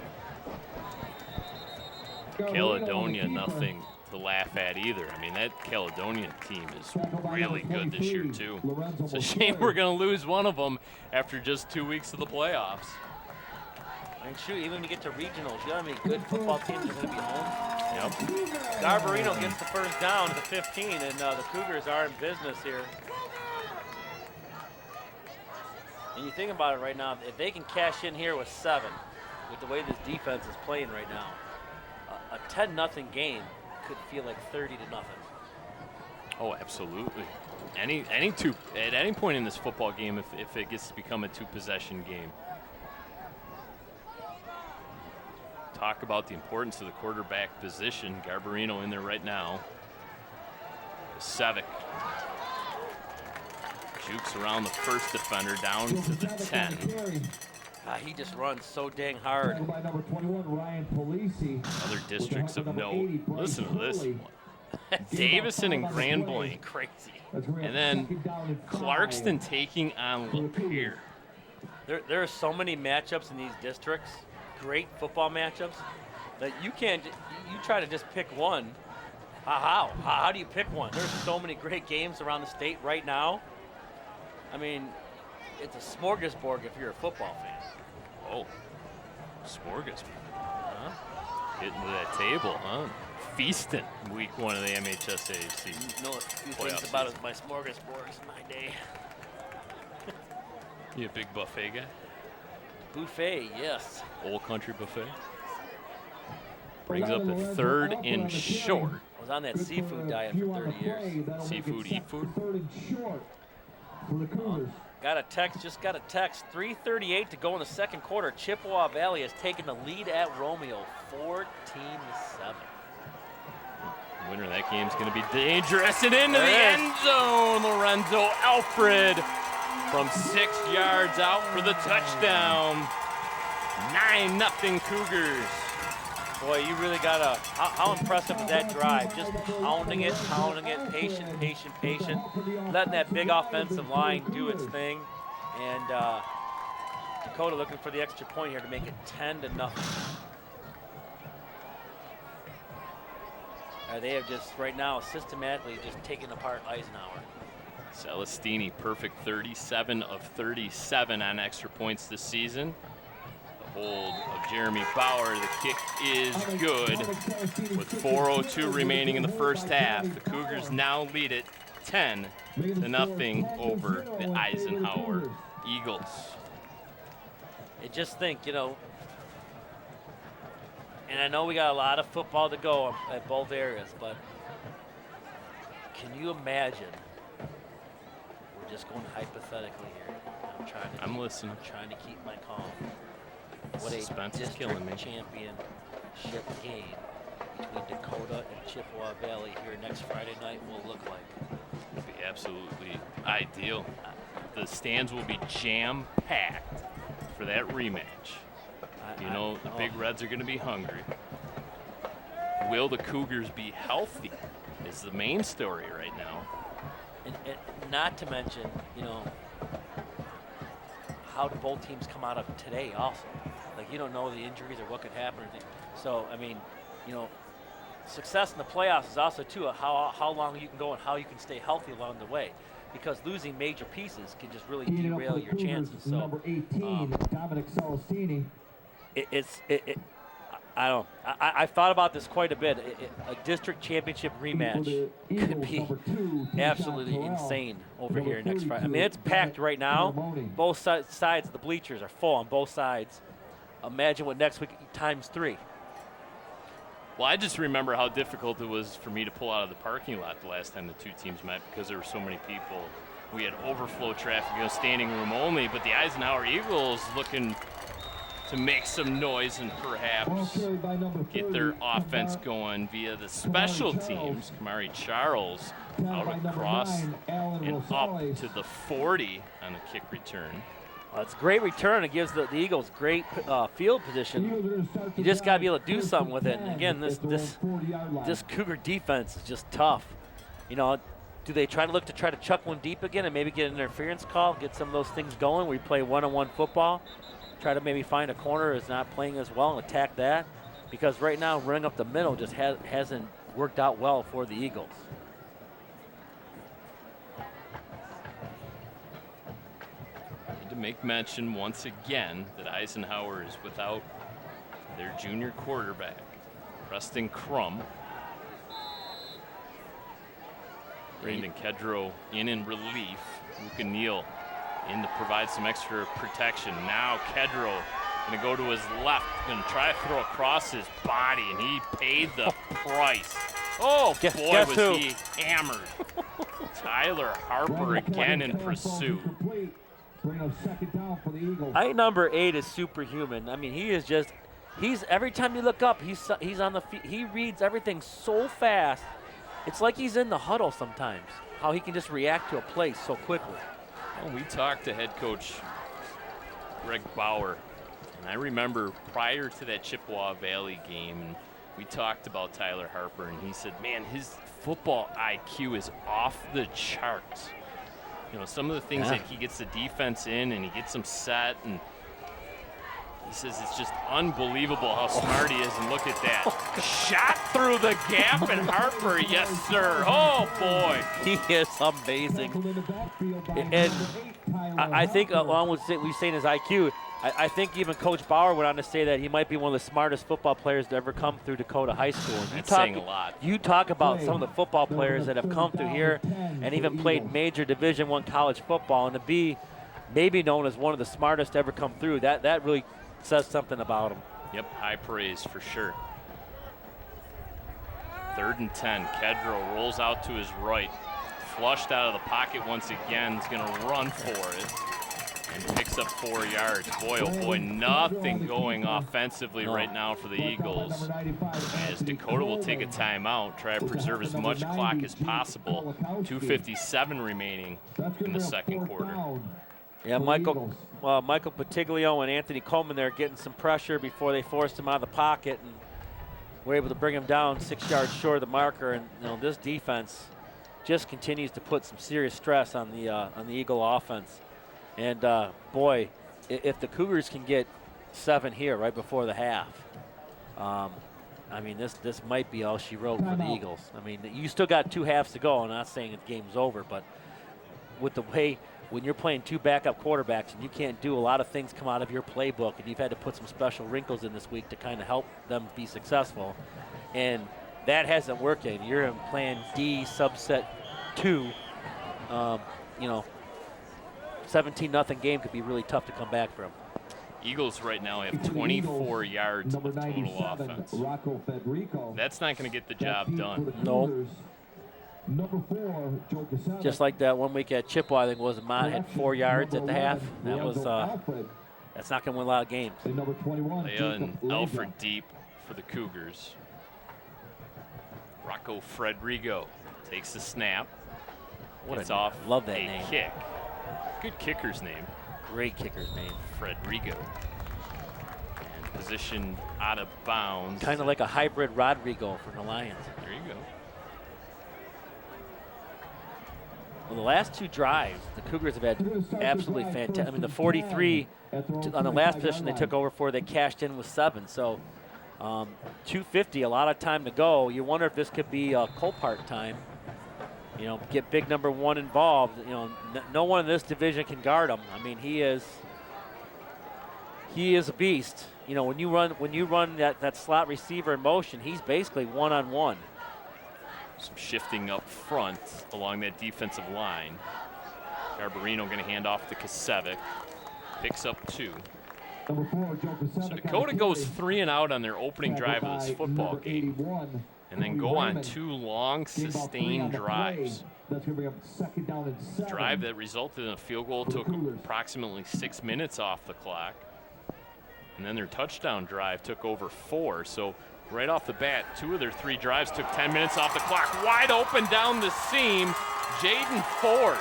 Caledonia, nothing to laugh at either. I mean, that Caledonian team is really good this year, too. It's a shame we're going to lose one of them after just 2 weeks of the playoffs. And shoot, even when you get to regionals, you know how many good football teams are going to be home? Yep. Garbarino gets the first down to the 15, and the Cougars are in business here. And you think about it right now, if they can cash in here with 7, with the way this defense is playing right now, a 10-0 game could feel like 30-0. Oh, absolutely. At any point in this football game, if it gets to become a 2-possession game. Talk about the importance of the quarterback position. Garbarino in there right now. Sevic jukes around the first defender down to the 10. He just runs so dang hard. By number 21, Ryan Polisi. Other districts of note. Listen to this one. Davison and Grand Blanc. Crazy. And then Clarkston taking on Lapeer. There are so many matchups in these districts, great football matchups, that you can't, you try to just pick one. How do you pick one? There's so many great games around the state right now. I mean, it's a smorgasbord if you're a football fan. Oh, smorgasbord. Huh? Hitting to that table, huh? Feasting week 1 of the MHSAA season. You know a few things about it, my smorgasbords in my day. You a big buffet guy? Buffet, yes. Old Country Buffet. Brings up a 3rd and short. I was on that seafood diet for 30 years. Seafood, eat food. 3rd and short for the Cougars. Just got a text. 3:38 to go in the second quarter. Chippewa Valley has taken the lead at Romeo, 14-7. Winner of that game is going to be dangerous and into the end zone. Lorenzo Alfred from 6 yards out for the touchdown. 9-0 Cougars. Boy, you really gotta, how impressive is that drive? Just pounding it, patient. Letting that big offensive line do its thing. And Dakota looking for the extra point here to make it 10-0. They have just, right now, systematically just taken apart Eisenhower. Celestini, perfect 37 of 37 on extra points this season. The hold of Jeremy Bauer, the kick is good. With 4:02 remaining in the first half, the Cougars now lead it 10-0 over the Eisenhower Eagles. I just think, and I know we got a lot of football to go at both areas, but can you imagine? We're just going hypothetically here. I'm listening. I'm trying to keep my calm. What a Suspense is district killing me. championship game between Dakota and Chippewa Valley here next Friday night will look like. It'd be absolutely ideal. The stands will be jam-packed for that rematch. The Big Reds are going to be hungry. Will the Cougars be healthy is the main story right now. And not to mention, how do both teams come out of today also? Like, you don't know the injuries or what could happen. So, I mean, success in the playoffs is also, too, how long you can go and how you can stay healthy along the way. Because losing major pieces can just really derail your chances. So, number 18, Dominic Celestini. I thought about this quite a bit. A district championship rematch could be absolutely insane over here next Friday. I mean, it's packed right now. Both sides of the bleachers are full on both sides. Imagine what next week times 3. Well, I just remember how difficult it was for me to pull out of the parking lot the last time the two teams met because there were so many people. We had overflow traffic, standing room only, but the Eisenhower Eagles looking to make some noise and perhaps get their offense going via the special teams. Kamari Charles out across and up to the 40 on the kick return. Well, it's a great return. It gives the Eagles great field position. You just got to be able to do something with it. And again, this Cougar defense is just tough. Do they try to chuck one deep again and maybe get an interference call, get some of those things going where you play one-on-one football? Try to maybe find a corner that's not playing as well and attack that, because right now running up the middle just hasn't worked out well for the Eagles. Need to make mention once again that Eisenhower is without their junior quarterback, Preston Crum. Brandon Kedrow in relief. Luca Neal in to provide some extra protection. Now Kedrow going to go to his left, going to try to throw across his body, and he paid the price. Oh, boy, was he hammered. Tyler Harper again in pursuit. Bring up second down for the Eagles. I think number 8 is superhuman. I mean, he is just, every time you look up, he's on the feet. He reads everything so fast. It's like he's in the huddle sometimes, how he can just react to a play so quickly. Well, we talked to head coach Greg Bauer, and I remember prior to that Chippewa Valley game, and we talked about Tyler Harper, and he said, man, his football IQ is off the charts. You know, some of the things that he gets the defense in and he gets them set, and he says it's just unbelievable how smart he is. And look at that. Shot through the gap, and Harper, yes, sir. Oh, boy. He is amazing. And I think along with we saying his IQ, I think even Coach Bauer went on to say that he might be one of the smartest football players to ever come through Dakota High School. And that's saying a lot. You talk about some of the football players that have come through here and even played major Division I college football, and to be maybe known as one of the smartest to ever come through, that really says something about him. Yep, high praise for sure. 3rd and 10. Kedro rolls out to his right. Flushed out of the pocket once again. He's going to run for it. And picks up 4 yards. Boy, oh boy, nothing going offensively right now for the Eagles. As Dakota will take a timeout, try to preserve as much clock as possible. 2:57 remaining in the second quarter. Yeah, Michael Patiglio and Anthony Coleman there getting some pressure before they forced him out of the pocket, and were able to bring him down 6 yards short of the marker. And you know, this defense just continues to put some serious stress on the Eagle offense. And boy, if the Cougars can get 7 here right before the half, I mean, this might be all she wrote for the Eagles. I mean, you still got 2 halves to go. I'm not saying the game's over, but with the way when you're playing 2 backup quarterbacks and you can't do a lot of things come out of your playbook, and you've had to put some special wrinkles in this week to kind of help them be successful, and that hasn't worked yet. You're in plan D subset 2. You know, 17-0 game could be really tough to come back from. Eagles right now have 24 yards of total offense. That's not going to get the job done. No. Just like that one week at Chippewa, I think it was Mott had 4 yards at the half. That was that's not going to win a lot of games. Leah and Alfred deep for the Cougars. Rocco Fredrigo takes the snap. It's off. Love that name. Kick. Good kicker's name. Great kicker's name. Fredrigo. And position out of bounds. Kind of like a hybrid Rodrigo for the Lions. There you go. Well, the last 2 drives, the Cougars have had absolutely fantastic. I mean, the 43 on the last position they took over for, they cashed in with 7. So 2:50, a lot of time to go. You wonder if this could be a Colpart time. You know, get big number 1 involved. You know, no one in this division can guard him. I mean, he is a beast. You know, when you run that slot receiver in motion, he's basically one-on-one. Some shifting up front along that defensive line. Garbarino going to hand off to Kasevic. Picks up 2. So Dakota goes 3 and out on their opening drive of this football game, and then go on 2 long, sustained drives. The drive that resulted in a field goal took approximately 6 minutes off the clock, and then their touchdown drive took over 4. So right off the bat, 2 of their 3 drives took 10 minutes off the clock. Wide open down the seam, Jaden Ford.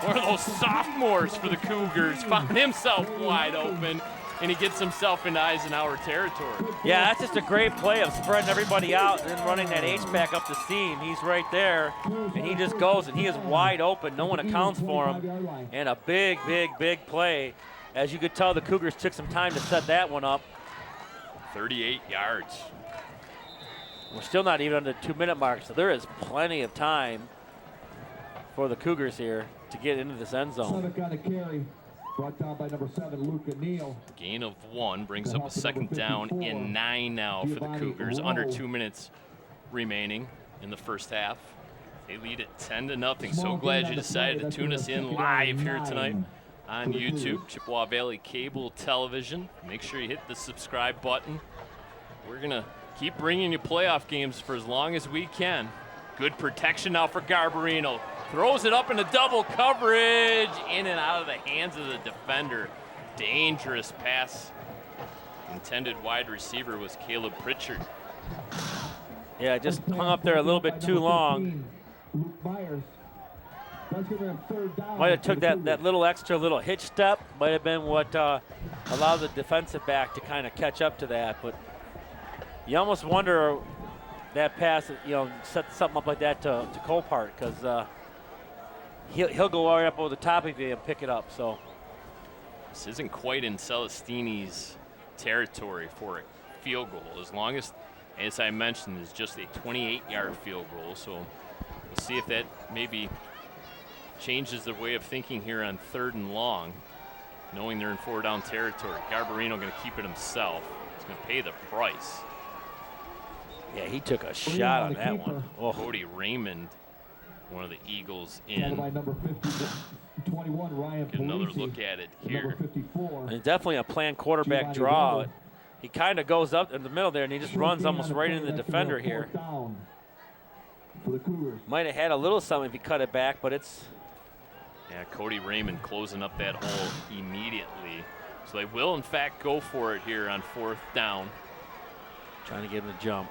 One of those sophomores for the Cougars found himself wide open, and he gets himself into Eisenhower territory. Yeah, that's just a great play of spreading everybody out and then running that H-back up the seam. He's right there, and he just goes, and he is wide open. No one accounts for him, and a big, big, big play. As you could tell, the Cougars took some time to set that one up. 38 yards. We're still not even on the 2-minute mark, so there is plenty of time for the Cougars here to get into this end zone. Brought down by number 7, Luca Neal. Gain of 1 brings up a second down and 9 now for the Cougars. Under 2 minutes remaining in the first half. They lead it 10-0. So glad you decided to tune us in live here tonight on YouTube, Chippewa Valley Cable Television. Make sure you hit the subscribe button. We're going to keep bringing you playoff games for as long as we can. Good protection now for Garbarino. Throws it up into double coverage, in and out of the hands of the defender. Dangerous pass. Intended wide receiver was Caleb Pritchard. Yeah, just hung up there a little bit too long. Might have took that little extra little hitch step. Might have been what allowed the defensive back to kind of catch up to that. But you almost wonder that pass, set something up like that to Colpart, because he'll go right up over the top of you and pick it up. So this isn't quite in Celestini's territory for a field goal, as I mentioned, is just a 28-yard field goal. So we'll see if that maybe changes their way of thinking here on 3rd and long, knowing they're in 4-down territory. Garbarino going to keep it himself. He's going to pay the price. Yeah, he took a shot on that one. Oh. Cody Raymond, one of the Eagles in. Get another look at it here. And definitely a planned quarterback draw. He kind of goes up in the middle there, and he just runs almost right into the defender here. Might have had a little something if he cut it back, but it's... Yeah, Cody Raymond closing up that hole immediately. So they will, in fact, go for it here on 4th down. Trying to get him to jump.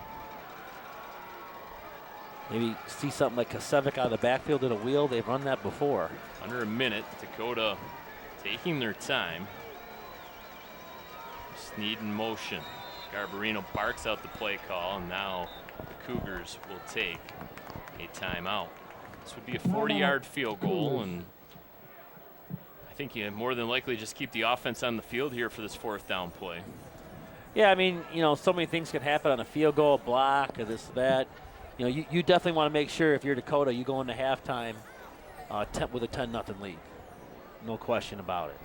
Maybe see something like Kasevic out of the backfield at a wheel. They've run that before. Under a minute, Dakota taking their time. Snead in motion. Garbarino barks out the play call, and now the Cougars will take a timeout. This would be a 40-yard field goal, and I think you more than likely just keep the offense on the field here for this 4th down play. Yeah, I mean, so many things can happen on a field goal, a block, or this, that. You definitely want to make sure if you're Dakota, you go into halftime with a 10-0 lead. No question about it.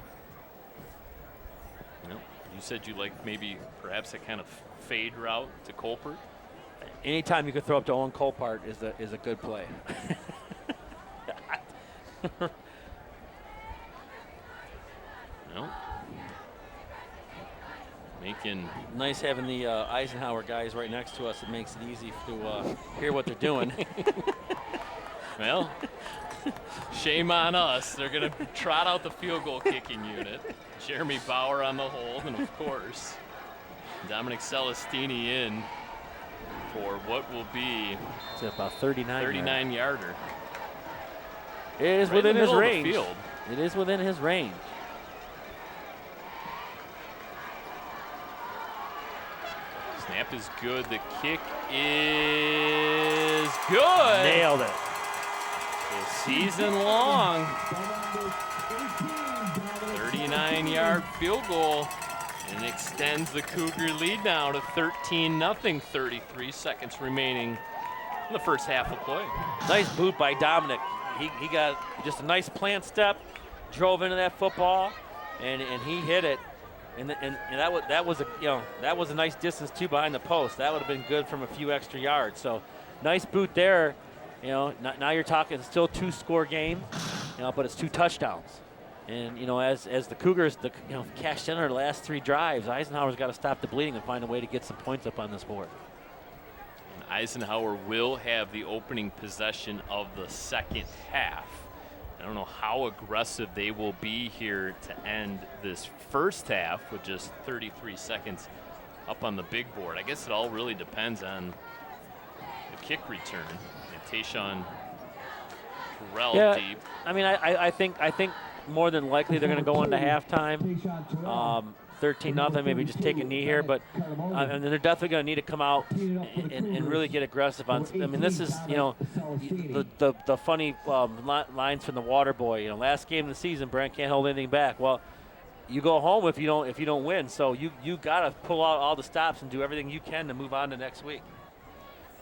You said you like maybe perhaps a kind of fade route to Colpart. Anytime you can throw up to Owen Colpart is a good play. Making nice having the Eisenhower guys right next to us. It makes it easy to hear what they're doing. Well, shame on us. They're going to trot out the field goal kicking unit. Jeremy Bauer on the hold, and of course, Dominic Celestini in for what will be it's about 39-yarder. It is right within his range. Field. It is within his range. Snap is good. The kick is good. Nailed it. The season long 39-yard field goal, and extends the Cougar lead now to 13-0. 33 seconds remaining in the first half of play. Nice boot by Dominic. He got just a nice plant step, drove into that football, and he hit it. And that was a nice distance too behind the post. That would have been good from a few extra yards. So nice boot there. Now you're talking still 2-score game, but it's 2 touchdowns. And as the Cougars cashed in their last 3 drives, Eisenhower's got to stop the bleeding and find a way to get some points up on this board. And Eisenhower will have the opening possession of the second half. I don't know how aggressive they will be here to end this first half with just 33 seconds up on the big board. I guess it all really depends on the kick return. And Tayshawn Terrell deep. I mean, I think more than likely they're going to go into halftime. 13-0, maybe just take a knee here, but and they're definitely going to need to come out and really get aggressive on. I mean, this is the funny lines from the water boy. Last game of the season, Brent can't hold anything back. Well, you go home if you don't win. So you got to pull out all the stops and do everything you can to move on to next week.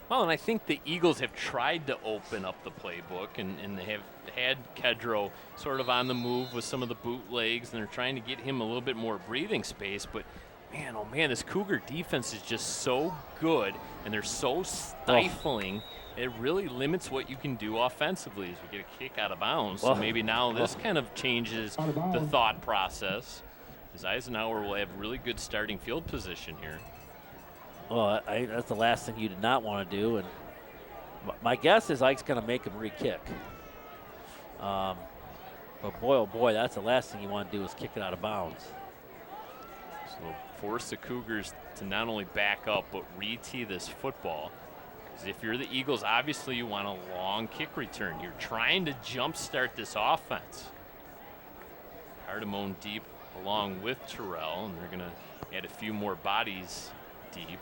Well, and I think the Eagles have tried to open up the playbook, and they have had Kedro sort of on the move with some of the bootlegs, and they're trying to get him a little bit more breathing space. But, man, oh, man, this Cougar defense is just so good, and they're so stifling. It really limits what you can do offensively as we get a kick out of bounds. So maybe now this kind of changes the thought process, as Eisenhower will have really good starting field position here. Well, that's the last thing you did not want to do. And My guess is Ike's going to make him re-kick. But boy, oh boy, that's the last thing you want to do is kick it out of bounds. So force the Cougars to not only back up, but re-tee this football. Because if you're the Eagles, obviously you want a long kick return. You're trying to jumpstart this offense. Cardamone deep along with Terrell, and they're going to add a few more bodies deep.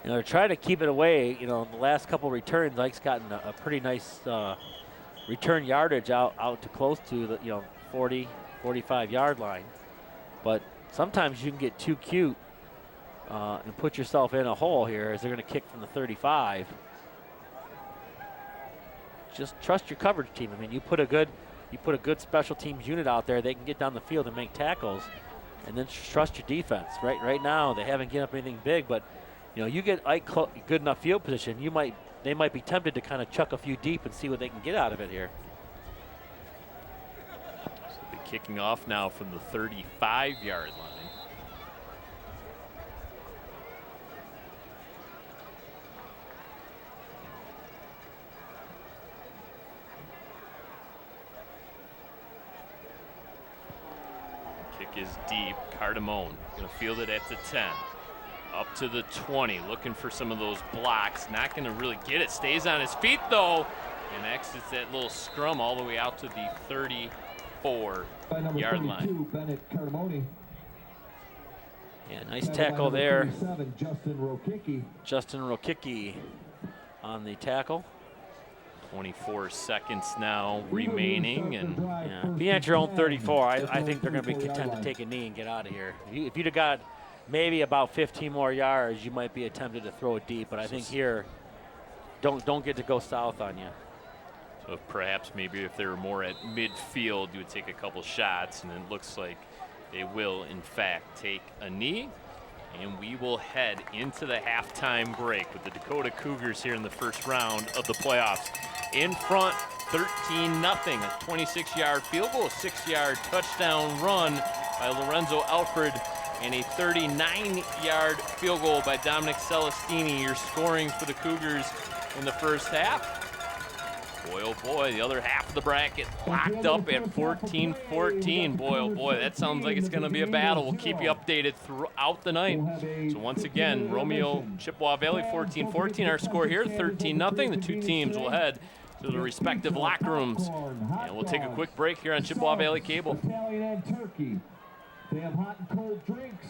You know, they're trying to keep it away. You know, in the last couple returns, Ike's gotten a pretty nice return yardage out to close to the 40, 45-yard line. But sometimes you can get too cute and put yourself in a hole here as they're going to kick from the 35. Just trust your coverage team. I mean, you put a good special teams unit out there, they can get down the field and make tackles, and then trust your defense. Right now, they haven't given up anything big, but you get Ike good enough field position, they might be tempted to kind of chuck a few deep and see what they can get out of it here. So they'll be kicking off now from the 35-yard line. Kick is deep. Cardamone going to field it at the 10. Up to the 20, looking for some of those blocks. Not going to really get it. Stays on his feet, though, and exits that little scrum all the way out to the 34-yard line. Yeah, nice tackle there. Justin Rokicki on the tackle. 24 seconds now remaining, and if you enter your own 34, I think they're going to be content to take a knee and get out of here. If you'd have got maybe about 15 more yards, you might be tempted to throw it deep. But I think here, don't get to go south on you. So perhaps maybe if they were more at midfield, you would take a couple shots, and it looks like they will, in fact, take a knee. And we will head into the halftime break with the Dakota Cougars here in the first round of the playoffs. In front, 13-0, a 26-yard field goal, a 6-yard touchdown run by Lorenzo Alfred, and a 39-yard field goal by Dominic Celestini. You're scoring for the Cougars in the first half. Boy, oh boy, the other half of the bracket locked up at 14-14. Boy, oh boy, that sounds like it's going to be a battle. We'll keep you updated throughout the night. So once again, Romeo, Chippewa Valley, 14-14. Our score here, 13-0. The two teams will head to their respective locker rooms. And we'll take a quick break here on Chippewa Valley Cable. Italian and turkey. They have hot and cold drinks.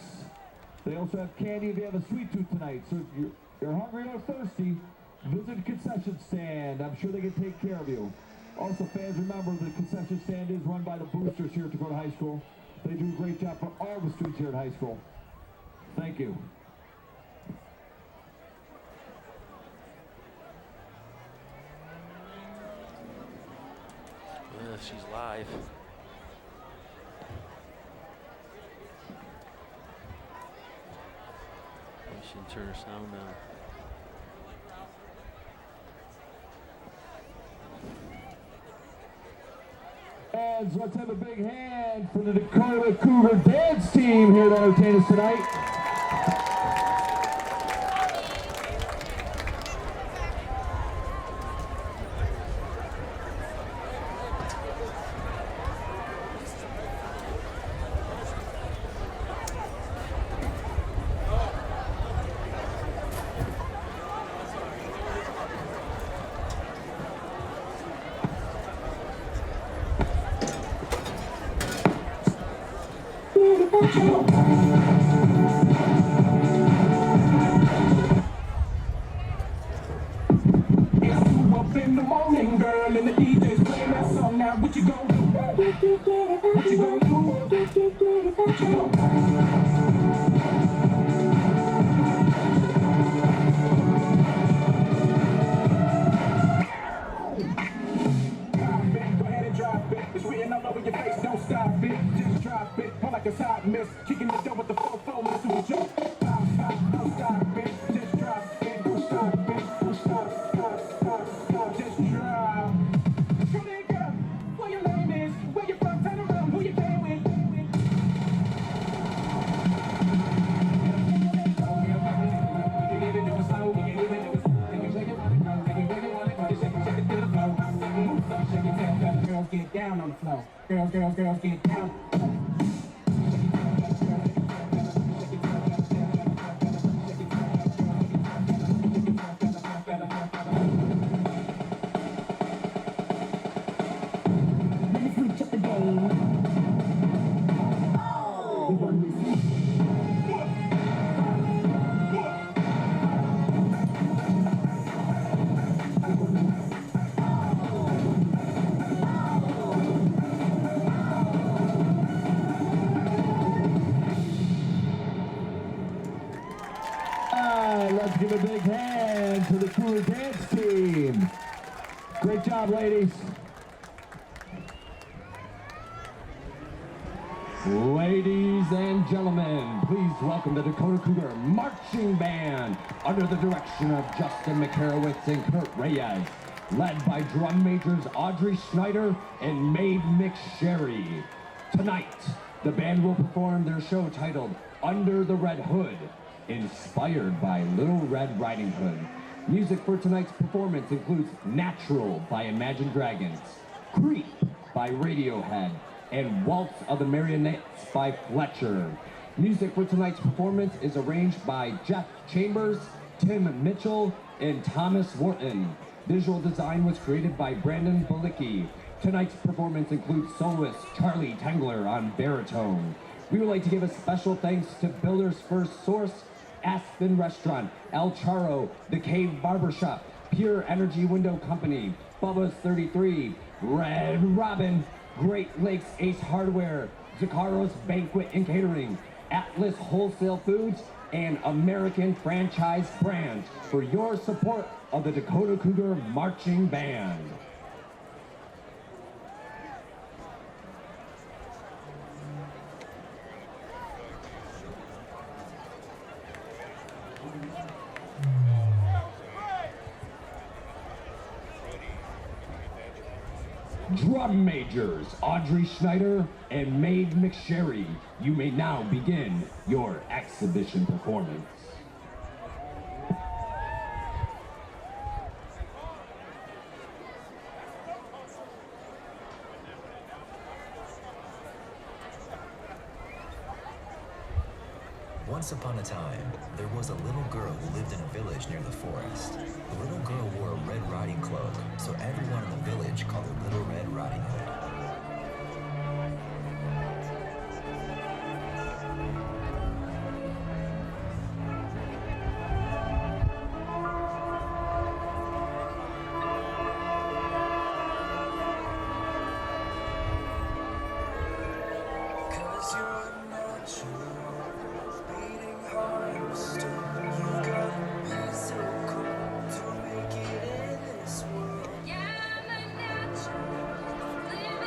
They also have candy if you have a sweet tooth tonight. So if you're hungry or thirsty, visit the concession stand. I'm sure they can take care of you. Also, fans, remember the concession stand is run by the boosters here at Dakota High School. They do a great job for all the students here at high school. Thank you. She's live. She can turn her sound down. And let's have a big hand for the Dakota Cougar dance team here to entertain us tonight. In the morning, girl, and the DJ's playing that song. Now, what you gonna do? What you gonna do? What you gonna Go ahead and drop it. It's written all over your face. Don't stop it. Just drop it. More like a side miss. Kicking the door with the 4-4. Listen to a joke. Don't stop it. Just drop it. Don't stop it. Don't stop it. girls, get down. Let me switch up the game. We won this. Let's give a big hand to the Cougar dance team. Great job, ladies. Ladies and gentlemen, please welcome the Dakota Cougar Marching Band under the direction of Justin McCarowitz and Kurt Reyes, led by drum majors Audrey Schneider and Maeve McSherry. Tonight, the band will perform their show titled Under the Red Hood, inspired by Little Red Riding Hood. Music for tonight's performance includes Natural by Imagine Dragons, Creep by Radiohead, and Waltz of the Marionettes by Fletcher. Music for tonight's performance is arranged by Jeff Chambers, Tim Mitchell, and Thomas Wharton. Visual design was created by Brandon Balicki. Tonight's performance includes soloist Charlie Tengler on baritone. We would like to give a special thanks to Builder's First Source, Aspen Restaurant, El Charro, The Cave Barbershop, Pure Energy Window Company, Bubba's 33, Red Robin, Great Lakes Ace Hardware, Zaccaro's Banquet and Catering, Atlas Wholesale Foods, and American Franchise Brands for your support of the Dakota Cougar Marching Band. Drum majors Audrey Schneider and Maeve McSherry, you may now begin your exhibition performance. Once upon a time, there was a little girl who lived in a village near the forest. The little girl wore a Red Riding cloak, so everyone in the village called her Little Red Riding Hood. Yeah, I'm a natural, live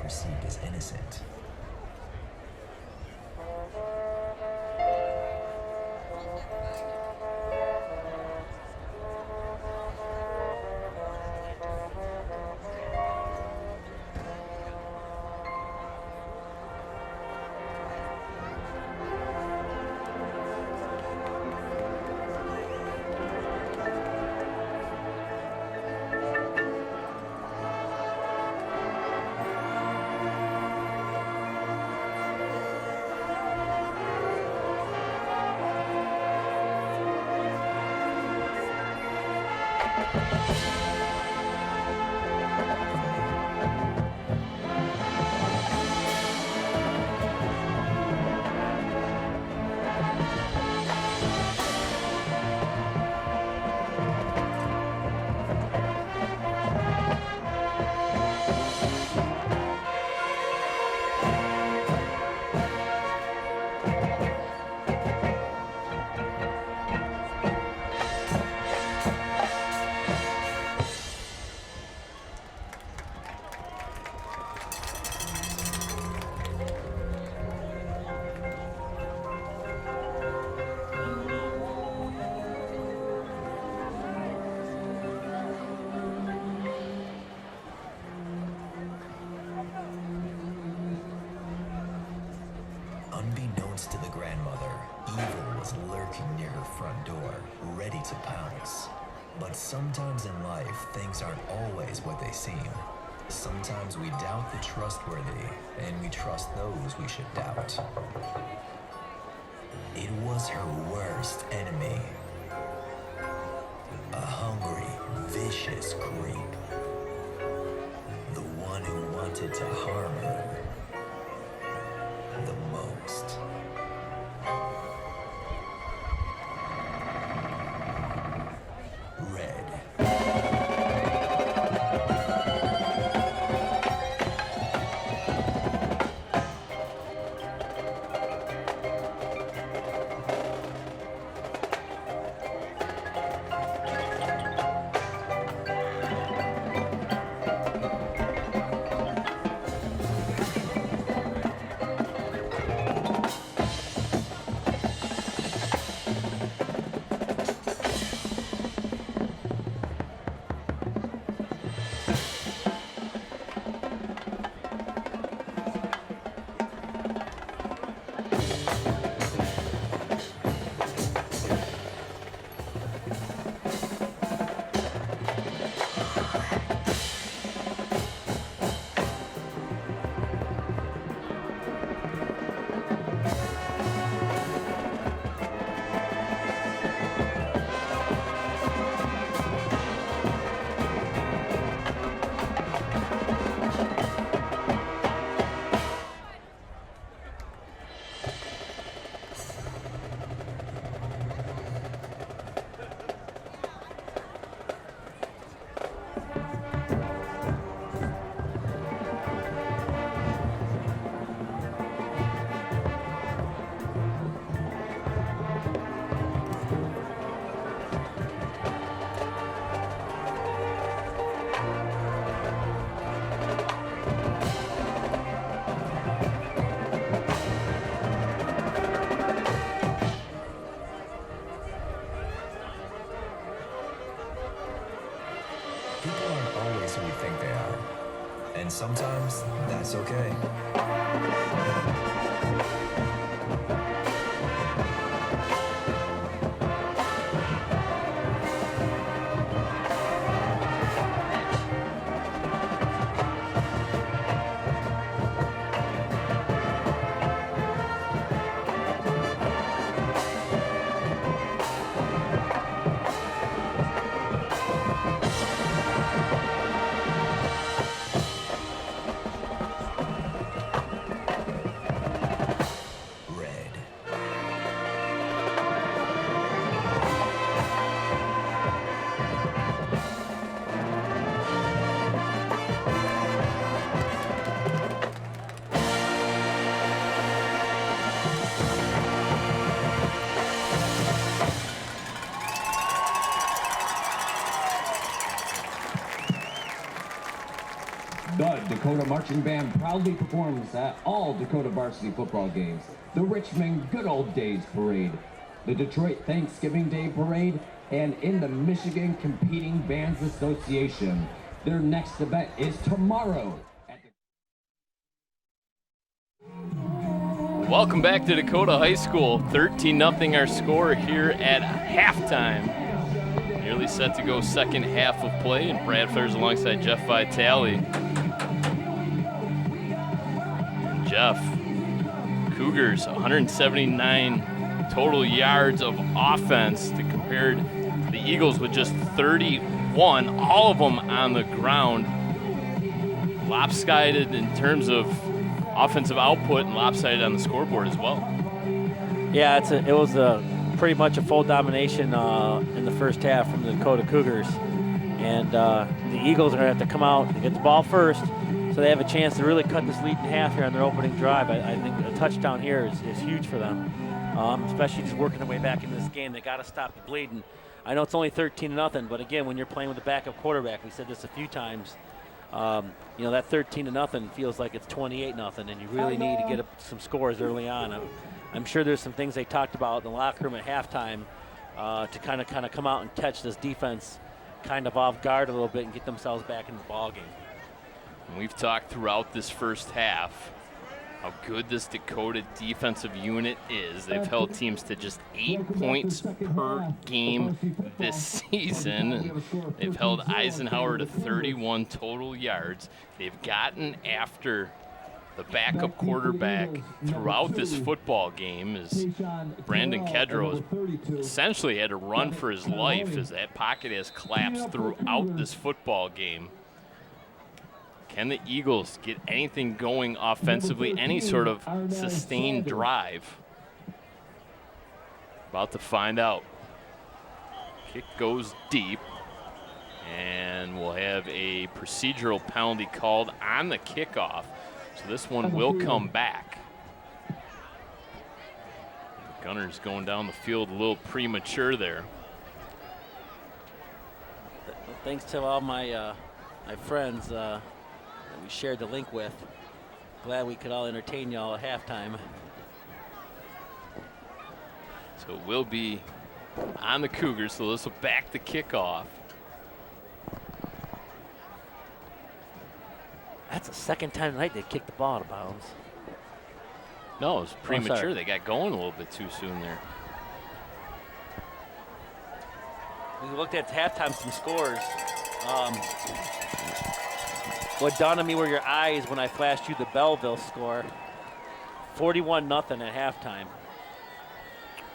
perceived as innocent. Unbeknownst to the grandmother, evil was lurking near her front door, ready to pounce. But sometimes in life, things aren't always what they seem. Sometimes we doubt the trustworthy, and we trust those we should doubt. It was her worst enemy. A hungry, vicious creep. The one who wanted to harm her the most. Red. People aren't always who we think they are. And sometimes that's okay. Dakota Marching Band proudly performs at all Dakota varsity football games. The Richmond Good Old Days Parade, the Detroit Thanksgiving Day Parade, and in the Michigan Competing Bands Association. Their next event is tomorrow. Welcome back to Dakota High School. 13-0 our score here at halftime. Nearly set to go second half of play, and Brad Fetters alongside Jeff Vitale. Jeff, Cougars 179 total yards of offense to compare to the Eagles with just 31, all of them on the ground. Lopsided in terms of offensive output and lopsided on the scoreboard as well. Yeah, it was pretty much a full domination in the first half from the Dakota Cougars. And the Eagles are going to have to come out and get the ball first so they have a chance to really cut this lead in half here on their opening drive. I think a touchdown here is huge for them, especially just working their way back in this game. They got to stop the bleeding. I know it's only 13-0, but again, when you're playing with a backup quarterback, we said this a few times, that 13-0 feels like it's 28-0, and you really need to get some scores early on. I'm sure there's some things they talked about in the locker room at halftime to kind of come out and catch this defense kind of off guard a little bit and get themselves back in the ball game. And we've talked throughout this first half how good this Dakota defensive unit is. They've held teams to just 8 points per game this season. They've held Eisenhower to 31 total yards. They've gotten after the backup quarterback throughout this football game as Brandon Kedro has essentially had to run for his life as that pocket has collapsed throughout this football game. Can the Eagles get anything going offensively, any sort of sustained drive? About to find out. Kick goes deep, and we'll have a procedural penalty called on the kickoff. So this one will come back. Gunners going down the field a little premature there. Thanks to all my friends that we shared the link with. Glad we could all entertain y'all at halftime. So it will be on the Cougars, so this will back the kickoff. That's the second time tonight they kicked the ball out of bounds. No, it was premature. They got going a little bit too soon there. We looked at halftime some scores. What dawned on me were your eyes when I flashed you the Belleville score. 41-0 at halftime.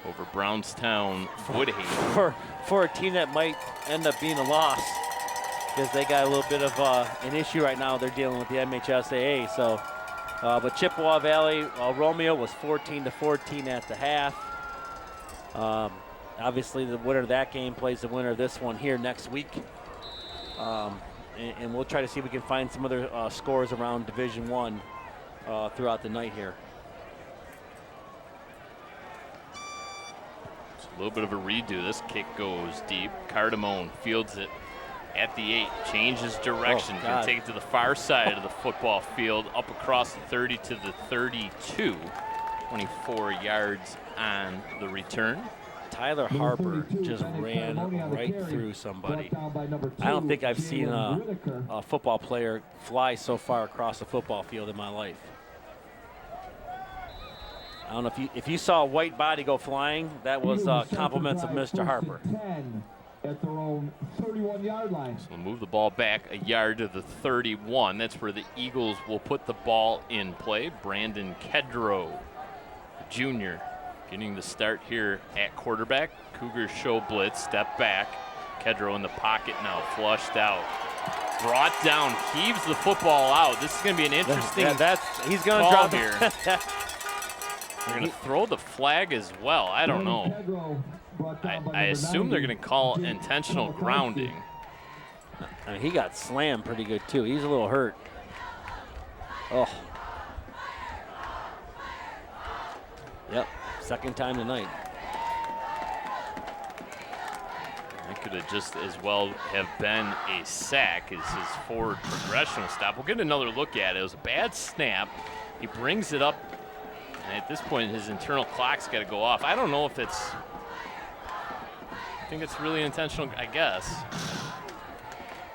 Over Brownstown Woodhaven. For a team that might end up being a loss, because they got a little bit of an issue right now. They're dealing with the MHSAA. So, but Chippewa Valley Romeo was 14-14 at the half. Obviously, the winner of that game plays the winner of this one here next week. And we'll try to see if we can find some other scores around Division I throughout the night here. It's a little bit of a redo. This kick goes deep. Cardamone fields it at the 8, changes direction. Gonna take it to the far side of the football field, up across the 30 to the 32. 24 yards on the return. Tyler Harper just ran right through somebody. I don't think I've seen a football player fly so far across the football field in my life. I don't know if you saw a white body go flying. That was compliments of Mr. Harper. At their own 31-yard line. So we'll move the ball back a yard to the 31. That's where the Eagles will put the ball in play. Brandon Kedro, junior, getting the start here at quarterback. Cougars show blitz, step back. Kedro in the pocket now, flushed out. Brought down, heaves the football out. This is going to be an interesting he's going to call drop here. They're going to throw the flag as well. I don't know. I assume they're going to call intentional grounding. I mean, he got slammed pretty good, too. He's a little hurt. Oh. Yep, second time tonight. could have just as well have been a sack as his forward progressional stop. We'll get another look at it. It was a bad snap. He brings it up, and at this point his internal clock's got to go off. I don't know if it's, I think it's really intentional, I guess.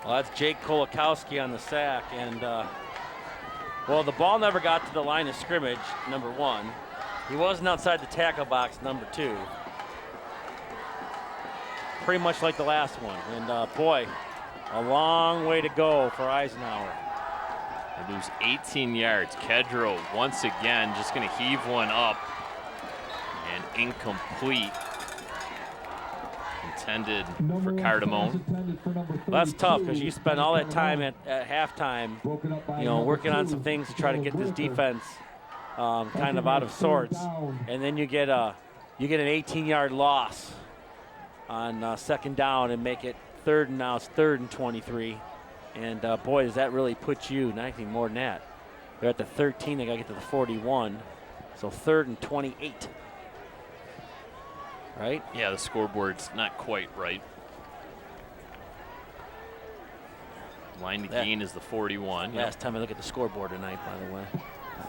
Well, that's Jake Kolakowski on the sack, and well, the ball never got to the line of scrimmage, number one. He wasn't outside the tackle box, number two. Pretty much like the last one, and boy, a long way to go for Eisenhower. They lose 18 yards. Kedro once again just going to heave one up, and incomplete. Intended for Cardamone. Well, that's tough because you spend all that time at halftime, you know, working on some things to try to get this defense kind of out of sorts, and then you get an 18-yard loss on second down and make it third, and now it's 3rd and 23. And boy, does that really put you, nothing more than that. They're at the 13, they got to get to the 41. So 3rd and 28. Right? Yeah, the scoreboard's not quite right. Line to gain is the 41. Last time I look at the scoreboard tonight, by the way.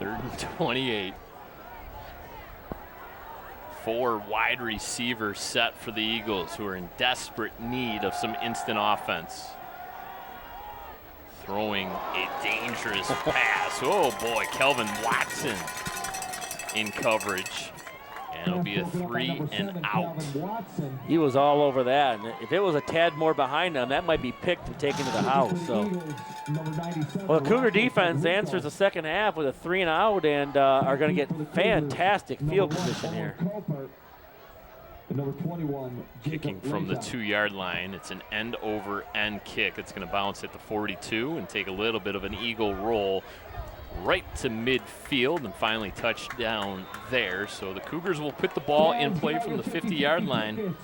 3rd and 28. 4 wide receivers set for the Eagles, who are in desperate need of some instant offense. Throwing a dangerous pass. Oh boy, Kelvin Watson in coverage. And it'll be a 3 and out. He was all over that. And if it was a tad more behind him, that might be picked and taken to the house. So, well, the Cougar defense answers the second half with a 3 and out, and are going to get fantastic field position here. Kicking from the 2-yard line. It's an end-over-end kick. It's going to bounce at the 42 and take a little bit of an Eagle roll right to midfield and finally touchdown there. So the Cougars will put the ball in play from the 50-yard line.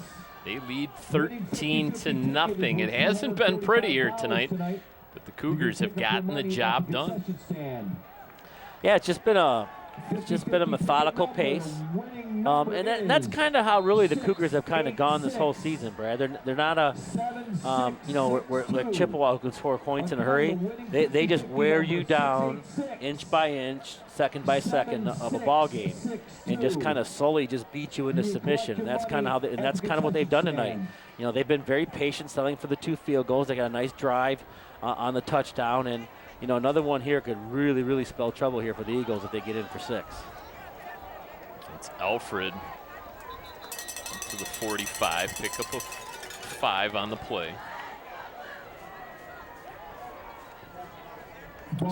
They lead 13-0. It hasn't been pretty here tonight, but the Cougars have gotten the job done. Yeah, it's just been a methodical pace, and that's kind of how really the Cougars have kind of gone this whole season, Brad. They're not a, you know, we're like Chippewa who can score points in a hurry. They just wear you down inch by inch, second by second of a ball game, and just kind of slowly just beat you into submission. And that's kind of how, and that's kind of what they've done tonight. You know, they've been very patient, settling for the 2 field goals. They got a nice drive on the touchdown, and you know, another one here could really, really spell trouble here for the Eagles if they get in for 6. It's Alfred to the 45, pick up a 5 on the play.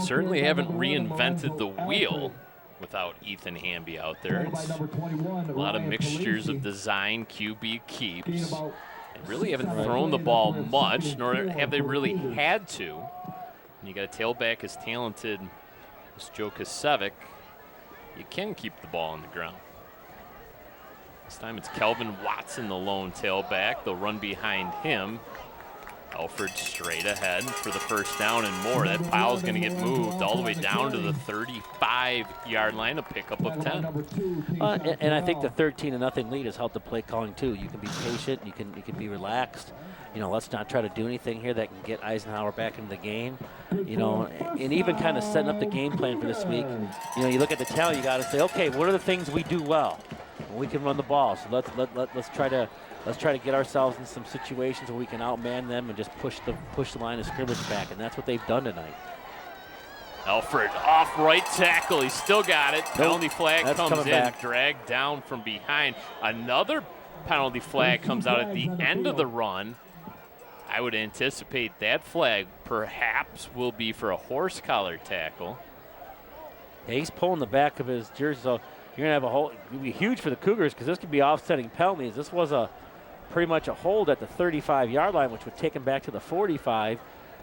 Certainly haven't reinvented the wheel without Ethan Hamby out there. It's a lot of mixtures of design, QB keeps. They really haven't thrown the ball much, nor have they really had to. And you got a tailback as talented as Joe Kasevic. You can keep the ball on the ground. This time it's Kelvin Watson, the lone tailback. They'll run behind him. Alfred straight ahead for the first down and more. That pile is going to get moved all the way down to the 35-yard line, a pickup of 10. And I think the 13-0 lead has helped the play calling too. You can be patient, you can be relaxed. You know, let's not try to do anything here that can get Eisenhower back into the game. You know, and even kind of setting up the game plan for this week. You know, you look at the talent, you got to say, okay, what are the things we do well? Well, we can run the ball, so let's try to get ourselves in some situations where we can outman them and just push the line of scrimmage back, and that's what they've done tonight. Alfred off right tackle. He's still got it. Penalty flag comes in, back. Dragged down from behind. Another penalty flag comes out at the end of the run. I would anticipate that flag perhaps will be for a horse collar tackle. Yeah, he's pulling the back of his jersey, so you're going to have it'll be huge for the Cougars because this could be offsetting penalties. This was pretty much a hold at the 35-yard line, which would take him back to the 45.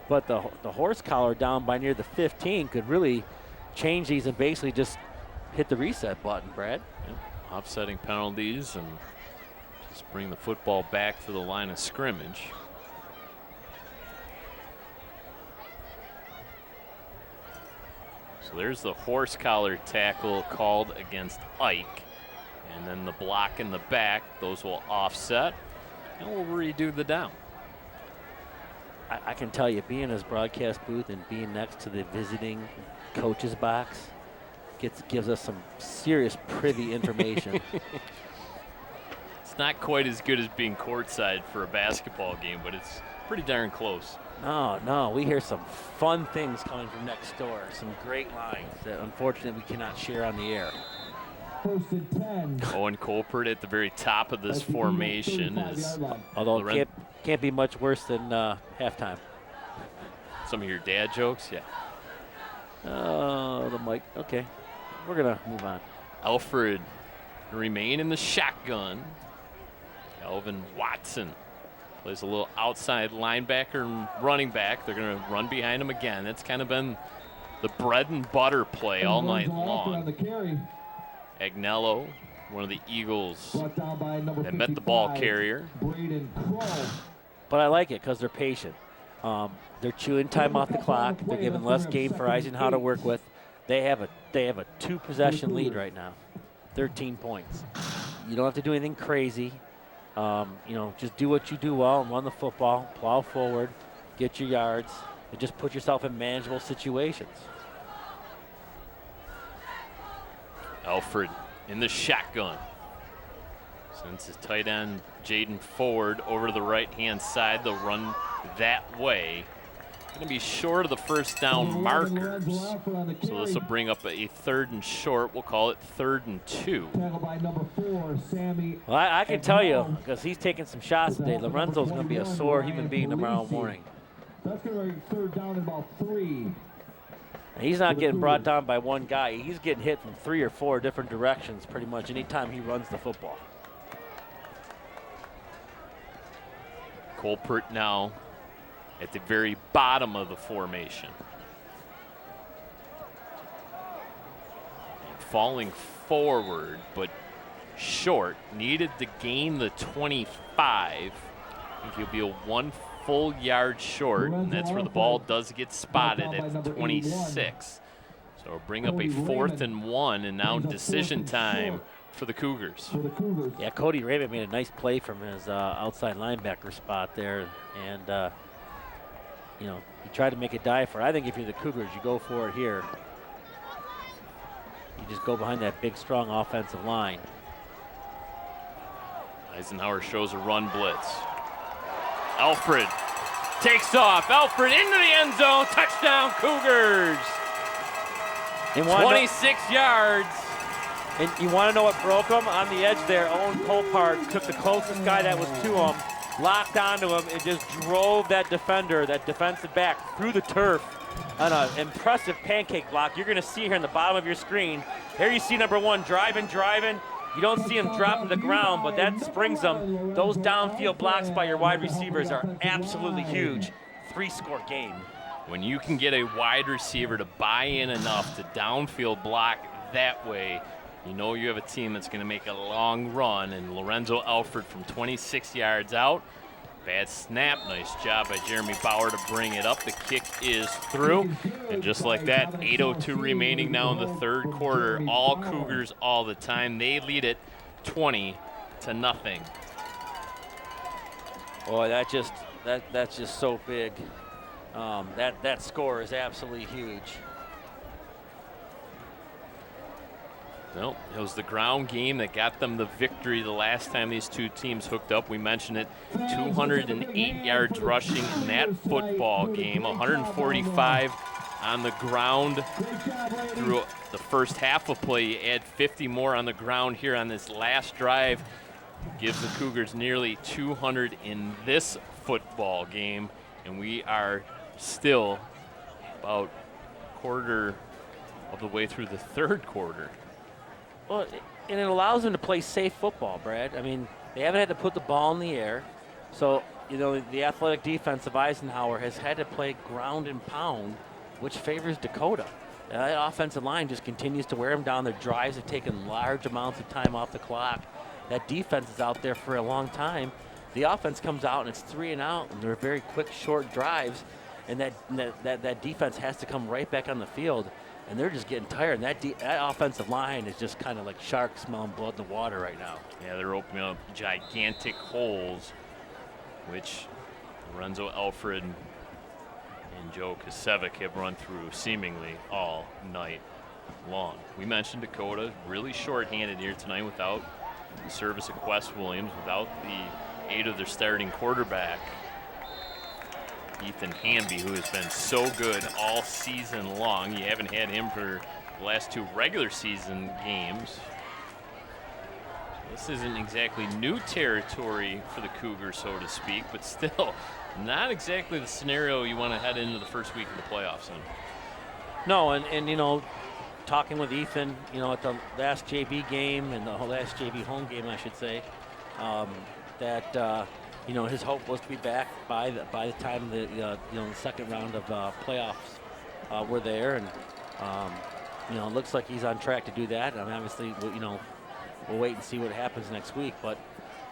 But the horse collar down by near the 15 could really change these and basically just hit the reset button, Brad. Yep. Offsetting penalties and just bring the football back to the line of scrimmage. So there's the horse collar tackle called against Ike. And then the block in the back, those will offset, and we'll redo the down. I can tell you, being in his broadcast booth and being next to the visiting coach's box gives us some serious privy information. It's not quite as good as being courtside for a basketball game, but it's pretty darn close. No, we hear some fun things coming from next door, some great lines that unfortunately we cannot share on the air. First and 10. Owen Colpert at the very top of this formation is Although it can't be much worse than halftime. some of your dad jokes. Yeah. Oh, the mic. Okay, we're gonna move on. Alfred remain in the shotgun. Calvin Watson plays a little outside linebacker and running back. They're going to run behind him again. That's kind of been the bread and butter play all night long. Agnello, one of the Eagles that met the ball carrier. But I like it because they're patient. They're chewing time off the clock. They're giving less game for Eisenhower to work with. They have a 2-possession lead right now, 13 points. You don't have to do anything crazy. Just do what you do well and run the football, plow forward, get your yards, and just put yourself in manageable situations. Alfred in the shotgun. Sends his tight end, Jaden Ford, over to the right-hand side. They'll run that way. Going to be short of the first down markers. So this will bring up a 3rd and short. We'll call it 3rd and 2. Well, I can tell you, because he's taking some shots today, Lorenzo's going to be a sore human being tomorrow morning. That's going to be 3rd down and about 3. And he's not getting brought down by one guy. He's getting hit from 3 or 4 different directions pretty much anytime he runs the football. Colpert now at the very bottom of the formation. And falling forward, but short. Needed to gain the 25. I think he'll be a 1 full yard short, and that's where the ball does get spotted at the 26. So we'll bring up a 4th and 1, and now decision time for the Cougars. Yeah, Cody Raymond made a nice play from his outside linebacker spot there, and he tried to make it die for it. I think if you're the Cougars, you go for it here. You just go behind that big, strong offensive line. Eisenhower shows a run blitz. Alfred takes off. Alfred into the end zone. Touchdown, Cougars. 26 yards. And you want to know what broke him? On the edge there, Owen Colpart took the closest guy that was to him, locked onto him, and just drove that defender, that defensive back, through the turf on an impressive pancake block. You're going to see here in the bottom of your screen. Here you see number 1 driving. You don't see him drop to the ground, but that springs them. Those downfield blocks by your wide receivers are absolutely huge. 3-score game. When you can get a wide receiver to buy in enough to downfield block that way, you know you have a team that's going to make a long run. And Lorenzo Alfred from 26 yards out. Bad snap. Nice job by Jeremy Bauer to bring it up. The kick is through. And just like that, 8:02 remaining now in the 3rd quarter. All Cougars all the time. They lead it 20-0. Boy, that's just so big. That score is absolutely huge. Well, it was the ground game that got them the victory the last time these two teams hooked up. We mentioned it, 208 yards rushing in that football game, 145 on the ground through the first half of play. You add 50 more on the ground here on this last drive. Gives the Cougars nearly 200 in this football game, and we are still about quarter of the way through the 3rd quarter. Well, and it allows them to play safe football, Brad. I mean, they haven't had to put the ball in the air. So, the athletic defense of Eisenhower has had to play ground and pound, which favors Dakota. That offensive line just continues to wear them down. Their drives have taken large amounts of time off the clock. That defense is out there for a long time. The offense comes out and it's 3 and out, and they're very quick, short drives. And that defense has to come right back on the field. And they're just getting tired. And that offensive line is just kind of like sharks smelling blood in the water right now. Yeah, they're opening up gigantic holes, which Lorenzo Alfred and Joe Kasevic have run through seemingly all night long. We mentioned Dakota really shorthanded here tonight without the service of Quest Williams, without the aid of their starting quarterback, Ethan Hamby, who has been so good all season long. You haven't had him for the last 2 regular season games. This isn't exactly new territory for the Cougars, so to speak, but still not exactly the scenario you want to head into the first week of the playoffs in. No, and you know, talking with Ethan, you know, at the last JV game and the last JV home game, I should say, that you know, his hope was to be back by the time the you know, the second round of playoffs were there, and you know, it looks like he's on track to do that. I mean, obviously, you know, we'll wait and see what happens next week, but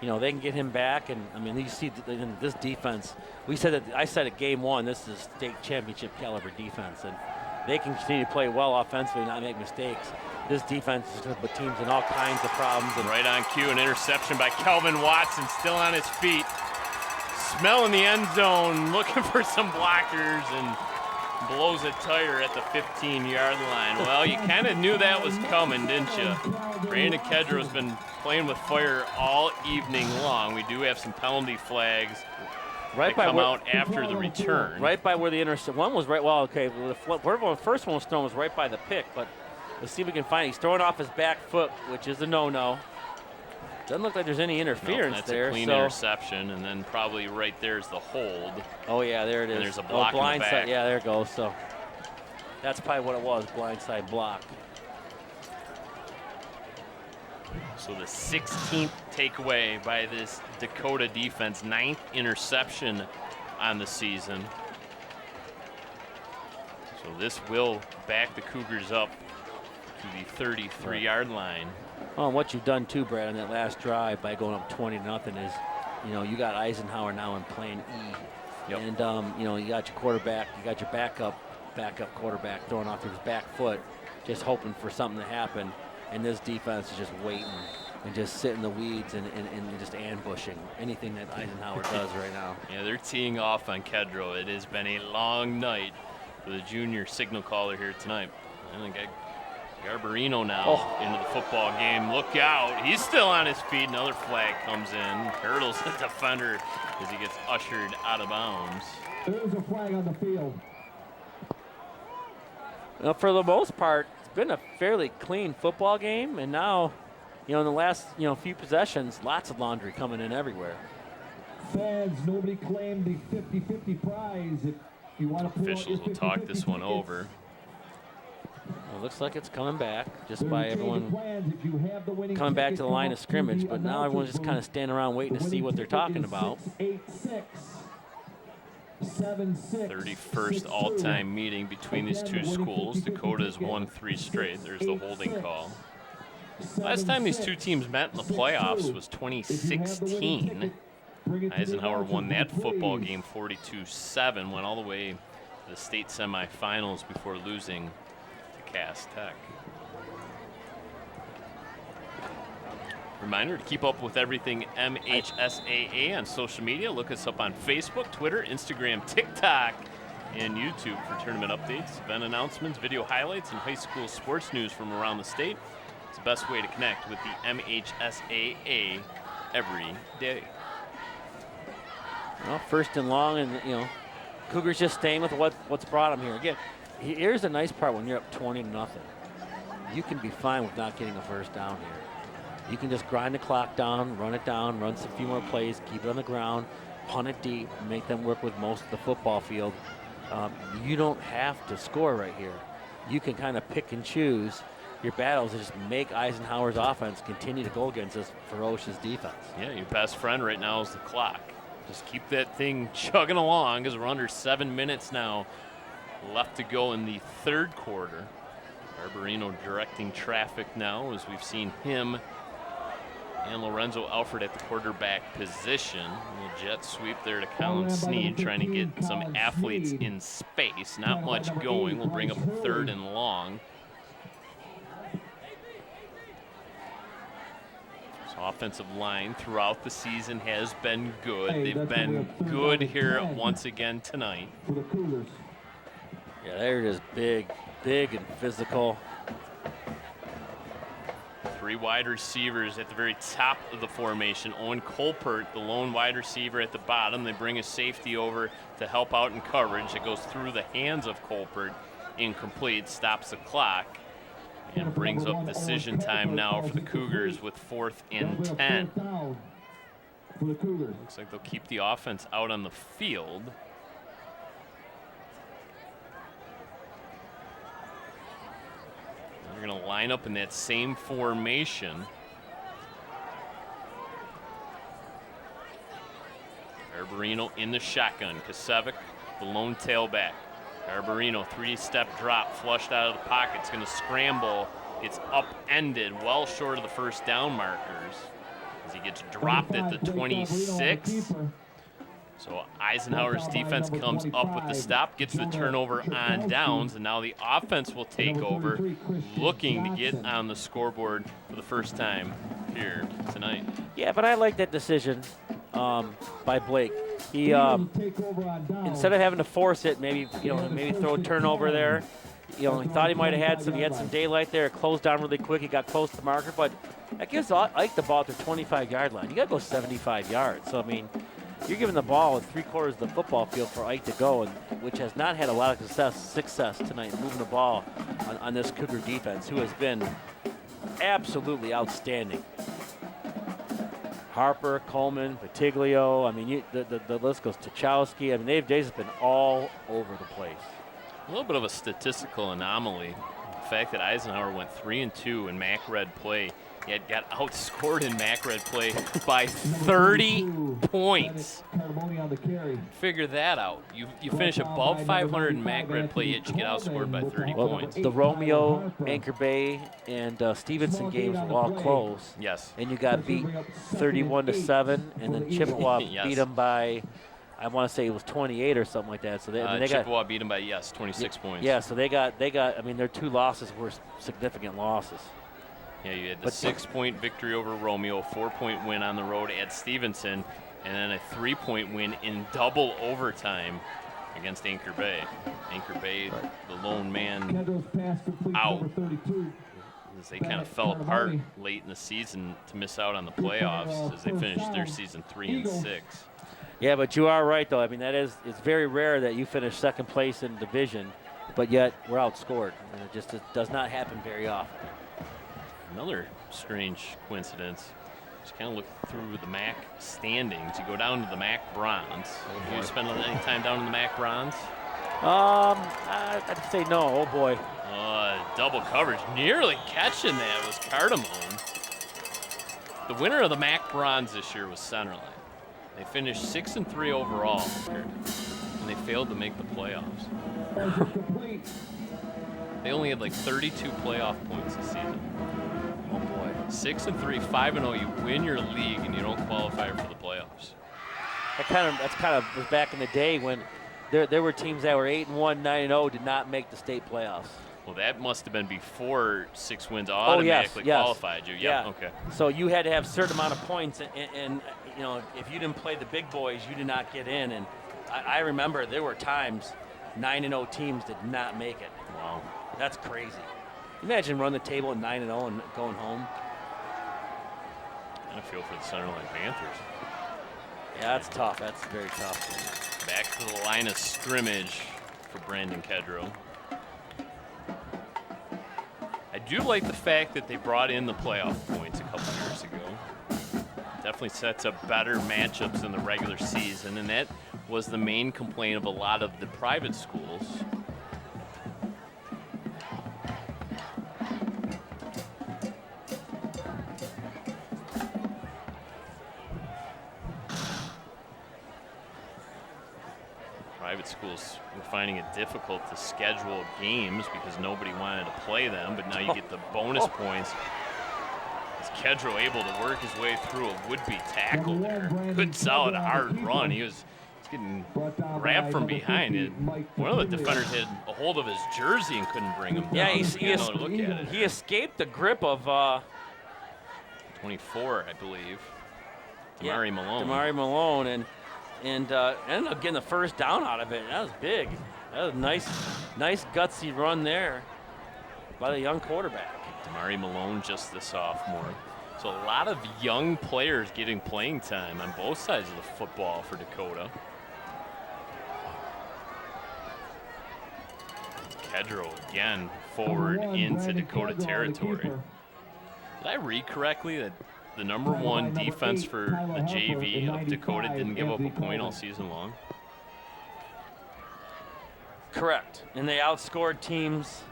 you know, they can get him back, and I mean, you see in this defense. I said at game 1, this is state championship caliber defense, and they can continue to play well offensively, not make mistakes. This defense is going to put teams in all kinds of problems. And right on cue, an interception by Kelvin Watson, still on his feet, smelling the end zone, looking for some blockers, and blows a tire at the 15-yard line. Well, you kind of knew that was coming, didn't you? Brandon Kedro's been playing with fire all evening long. We do have some penalty flags that come out after the return. Right by where the intercept one was right. Well, okay, the first one was thrown was right by the pick, but let's see if we can find it. He's throwing off his back foot, which is a no-no. Doesn't look like there's any interference that's there. That's a clean interception, and then probably right there's the hold. Oh yeah, there it is. And there's a block in the back. Side. Yeah, there it goes. So that's probably what it was, blindside block. So the 16th takeaway by this Dakota defense, 9th interception on the season. So this will back the Cougars up to the 33-yard line. Well, and what you've done too, Brad, on that last drive by going up 20-0 is, you know, you got Eisenhower now in plan E. Yep. And, you know, you got your quarterback, you got your backup quarterback throwing off his back foot, just hoping for something to happen. And this defense is just waiting and just sitting in the weeds and just ambushing anything that Eisenhower does right now. Yeah, they're teeing off on Kedro. It has been a long night for the junior signal caller here tonight. And I got Garbarino now into the football game. Look out. He's still on his feet. Another flag comes in. Hurdles the defender as he gets ushered out of bounds. There's a flag on the field. Well, for the most part, it's been a fairly clean football game, and now, you know, in the last, you know, few possessions, lots of laundry coming in everywhere. Fans, nobody claimed the 50-50 prize. If you want to officials will talk this one over. Well, it looks like it's coming back just by everyone coming back to the line of scrimmage, but now everyone's just kind of standing around waiting to see what they're talking about. 31st all-time meeting between these two schools. Dakota's won 3 straight. There's the holding call. Last time these two teams met in the playoffs was 2016. Eisenhower won that football game 42-7, went all the way to the state semifinals before losing to Cass Tech. Reminder to keep up with everything MHSAA on social media. Look us up on Facebook, Twitter, Instagram, TikTok, and YouTube for tournament updates, event announcements, video highlights, and high school sports news from around the state. It's the best way to connect with the MHSAA every day. Well, first and long, and, you know, Cougars just staying with what's brought them here. Again, here's the nice part when you're up 20-0. You can be fine with not getting a first down here. You can just grind the clock down, run it down, run some few more plays, keep it on the ground, punt it deep, make them work with most of the football field. You don't have to score right here. You can kind of pick and choose your battles and just make Eisenhower's offense continue to go against this ferocious defense. Yeah, your best friend right now is the clock. Just keep that thing chugging along because we're under 7 minutes now left to go in the third quarter. Garbarino directing traffic now as we've seen him and Lorenzo Alfred at the quarterback position. A jet sweep there to Colin Sneed, trying to get some athletes in space. Not much going. We'll bring up a 3rd and long. So offensive line throughout the season has been good. They've been good here once again tonight. Yeah, they're just big and physical. 3 wide receivers at the very top of the formation. Owen Colpert, the lone wide receiver at the bottom. They bring a safety over to help out in coverage. It goes through the hands of Colpert. Incomplete, stops the clock, and brings up decision time now for the Cougars with 4th and 10. Looks like they'll keep the offense out on the field. They're going to line up in that same formation. Arborino in the shotgun. Kasevic, the lone tailback. Arborino, 3-step drop, flushed out of the pocket. It's going to scramble. It's upended, well short of the first down markers, as he gets dropped at the 26. So Eisenhower's defense comes up with the stop, gets the turnover on downs, and now the offense will take over, looking to get on the scoreboard for the first time here tonight. Yeah, but I like that decision by Blake. He instead of having to force it, maybe throw a turnover there. He thought he might have had some. He had some daylight there. It closed down really quick. He got close to the marker, but that gives Ike the ball at the 25-yard line. You got to go 75 yards. So I mean, you're giving the ball at 3/4 of the football field for Ike to go, and which has not had a lot of success tonight moving the ball on this Cougar defense, who has been absolutely outstanding. Harper, Coleman, Vitiglio. I mean, the list goes to Chowski. I mean, they've just been all over the place. A little bit of a statistical anomaly. The fact that Eisenhower went 3-2 in MAC Red play, yet got outscored in MAC Red play by 30 points. Figure that out. You finish above 500 in MAC Red play, yet you get outscored by 30 points. The Romeo, Anchor Bay, and Stevenson games were all close. Yes. And you got beat 31-7, and then Chippewa Yes. beat them by, I want to say it was 28 or something like that. So they Chippewa beat them by 26 points. Yeah, so they got. I mean, their 2 losses were significant losses. Yeah, you had the 6-point victory over Romeo, 4-point win on the road at Stevenson, and then a 3-point win in double overtime against Anchor Bay. Anchor Bay, the lone man out, as they kind of fell apart late in the season to miss out on the playoffs as they finished their season 3-6. Yeah, but you are right, though. I mean, it's very rare that you finish second place in division, but yet we're outscored. And it does not happen very often. Another strange coincidence. Just kind of look through the MAC standings. You go down to the MAC Bronze. Do you spend any time down in the MAC Bronze? I'd say no. Oh boy. Double coverage. Nearly catching that was Cardamone. The winner of the MAC Bronze this year was Centerline. They finished 6-3 overall, and they failed to make the playoffs. They only had like 32 playoff points this season. Oh boy. 6-3, 5-0. You win your league and you don't qualify for the playoffs. That's kind of was back in the day when there were teams that were 8-1, 9-0 did not make the state playoffs. Well, that must have been before 6 wins automatically qualified you. Yep. Yeah. Okay. So you had to have a certain amount of points, and if you didn't play the big boys, you did not get in. And I remember there were times 9-0 teams did not make it. Wow. That's crazy. Imagine running the table at 9-0 and going home. I feel for the Centerline Panthers. Yeah, that's tough. That's very tough. Back to the line of scrimmage for Brandon Kedrow. I do like the fact that they brought in the playoff points a couple years ago. Definitely sets up better matchups in the regular season, and that was the main complaint of a lot of the private schools. Private schools were finding it difficult to schedule games because nobody wanted to play them, but now you get the bonus points. Is Kedrow able to work his way through a would-be tackle there? Good, solid, hard run. He's getting grabbed from behind. One of the defenders had a hold of his jersey and couldn't bring him down. Yeah, he escaped the grip of 24, I believe. Damari Malone. Damari Malone, and ended up getting the first down out of it. That was big. That was a nice gutsy run there by the young quarterback. Damari Malone, just the sophomore. So a lot of young players getting playing time on both sides of the football for Dakota. Kedro again forward into Dakota territory. Did I read correctly that the number one defense for the JV of Dakota didn't give up a point all season long? Correct. And they outscored teams.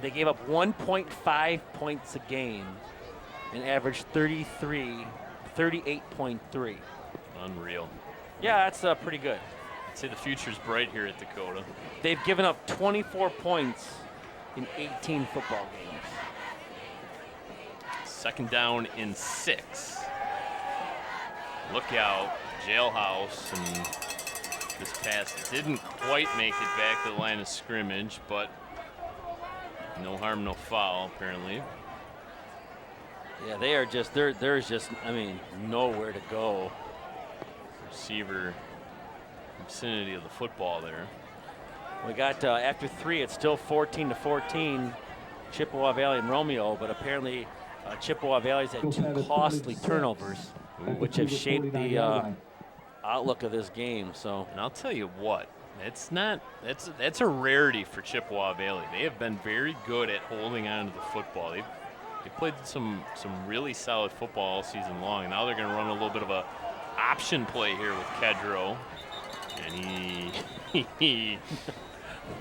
They gave up 1.5 points a game and averaged 38.3. Unreal. Yeah, that's pretty good. I'd say the future's bright here at Dakota. They've given up 24 points in 18 football games. 2nd down and 6. Look out, Jailhouse, and this pass didn't quite make it back to the line of scrimmage, but no harm, no foul, apparently. Yeah, they are just, there's just, I mean, nowhere to go. Receiver vicinity of the football there. We got, after 3, it's still 14-14, Chippewa Valley and Romeo, but apparently Chippewa Valley's had 2 costly turnovers, which have shaped the outlook of this game. So, and I'll tell you what, that's a rarity for Chippewa Valley. They have been very good at holding on to the football. They played some really solid football all season long, and now they're going to run a little bit of a option play here with Kedro, and he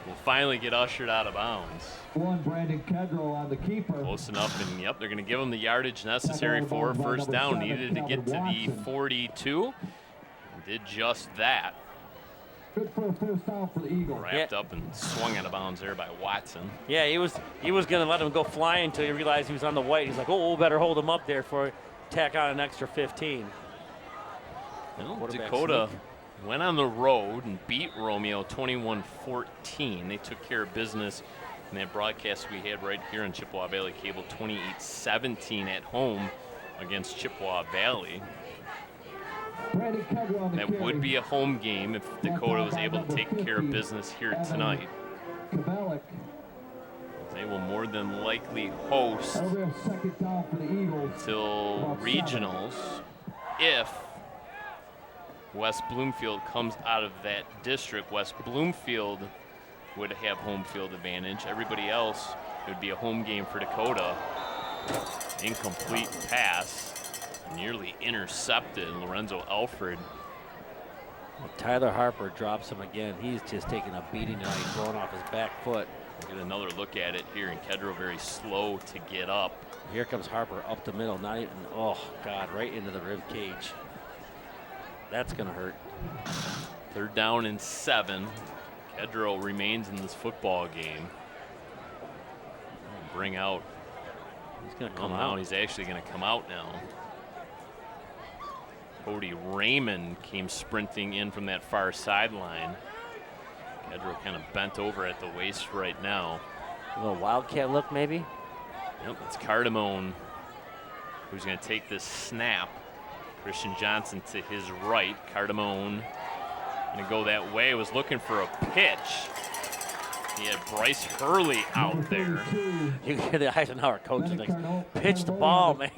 will finally get ushered out of bounds. Brandon Kedro on the keeper. Close enough, and yep, they're going to give him the yardage necessary for a first down. Needed to get to the 42. Did just that. Good for a first down for the Eagles. Wrapped up and swung out of bounds there by Watson. Yeah, he was going to let him go flying until he realized he was on the white. He's like, oh, better hold him up there for tack on an extra 15. Well, Dakota went on the road and beat Romeo 21-14. They took care of business in that broadcast we had right here on Chippewa Valley Cable, 28-17 at home against Chippewa Valley. That would be a home game if Dakota was able to take care of business here tonight. They will more than likely host until regionals if West Bloomfield comes out of that district. West Bloomfield would have home field advantage. Everybody else, it would be a home game for Dakota. Incomplete pass. Nearly intercepted. Lorenzo Alfred. Well, Tyler Harper drops him again. He's just taking a beating tonight, throwing off his back foot. We'll get another look at it here, and Kedro very slow to get up. Here comes Harper up the middle, not even, oh God, right into the rib cage. That's gonna hurt. 3rd down and 7. Kedro remains in this football game. Bring out. He's gonna come out. He's actually gonna come out now. Cody Raymond came sprinting in from that far sideline. Kedro kind of bent over at the waist right now. A little wildcat look, maybe? Yep, it's Cardamone who's going to take this snap. Christian Johnson to his right. Cardamone going to go that way. Was looking for a pitch. He had Bryce Hurley out there. You hear the Eisenhower coach like, pitch the ball, man.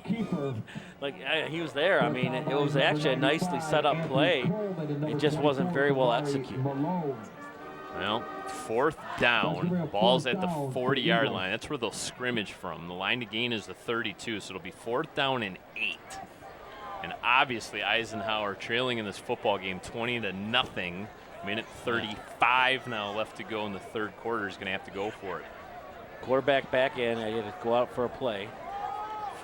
Like, he was there. I mean, it was actually a nicely set up play. It just wasn't very well executed. Well, 4th down. Ball's at the 40-yard line. That's where they'll scrimmage from. The line to gain is the 32, so it'll be 4th down and 8. And obviously Eisenhower trailing in this football game 20-0. Minute 35 now left to go in the 3rd quarter. Is going to have to go for it. Quarterback back in. I got to go out for a play.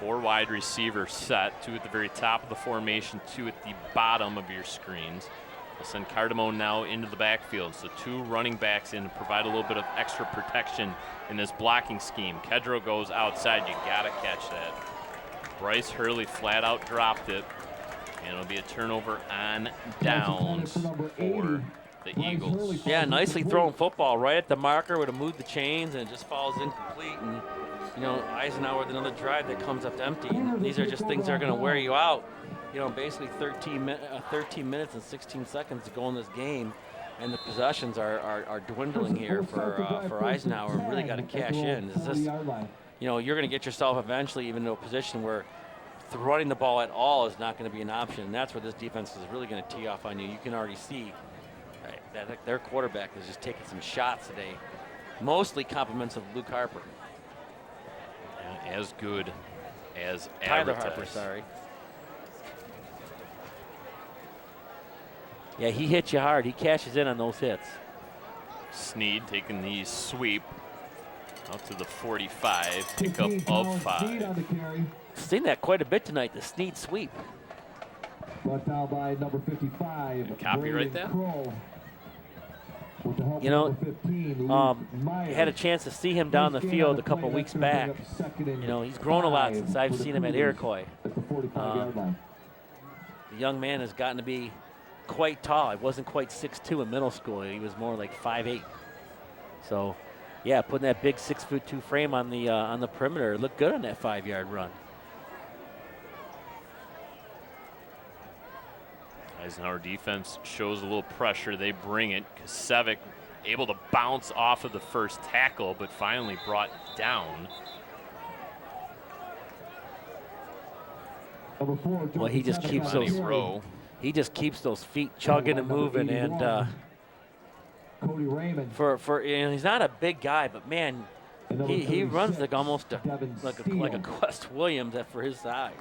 4 wide receivers set. 2 at the very top of the formation. 2 at the bottom of your screens. We'll send Cardamone now into the backfield. So 2 running backs in to provide a little bit of extra protection in this blocking scheme. Kedro goes outside. You got to catch that. Bryce Hurley flat out dropped it. And it'll be a turnover on downs for the Eagles. Yeah, nicely thrown football right at the marker. Would have moved the chains and it just falls incomplete. And, you know, Eisenhower with another drive that comes up empty. And these are just things that are going to wear you out basically 13 minutes and 16 seconds to go in this game, and the possessions are dwindling here for Eisenhower. Really got to cash in. Is this, you're going to get yourself eventually even to a position where running the ball at all is not going to be an option, and that's where this defense is really going to tee off on you. You can already see that their quarterback is just taking some shots today, mostly compliments of Luke Harper. As good as Tyler advertised. Harper, sorry. Yeah, he hits you hard. He cashes in on those hits. Sneed taking the sweep out to the 45, pickup of 5. Seen that quite a bit tonight, the Sneed sweep. Brought down by number 55. Copyright that? Had a chance to see him down the field a couple weeks back. He's grown a lot since I've seen him at Iroquois. The young man has gotten to be quite tall. He wasn't quite 6'2" in middle school. He was more like 5'8". So, yeah, putting that big 6'2" frame on the perimeter looked good on that 5-yard run. Eisenhower defense shows a little pressure. They bring it. Kasevic able to bounce off of the first tackle, but finally brought down. Well, he just keeps those feet chugging and moving, and Cody Raymond. He's not a big guy, but man, he runs like almost like a Quest Williams for his size.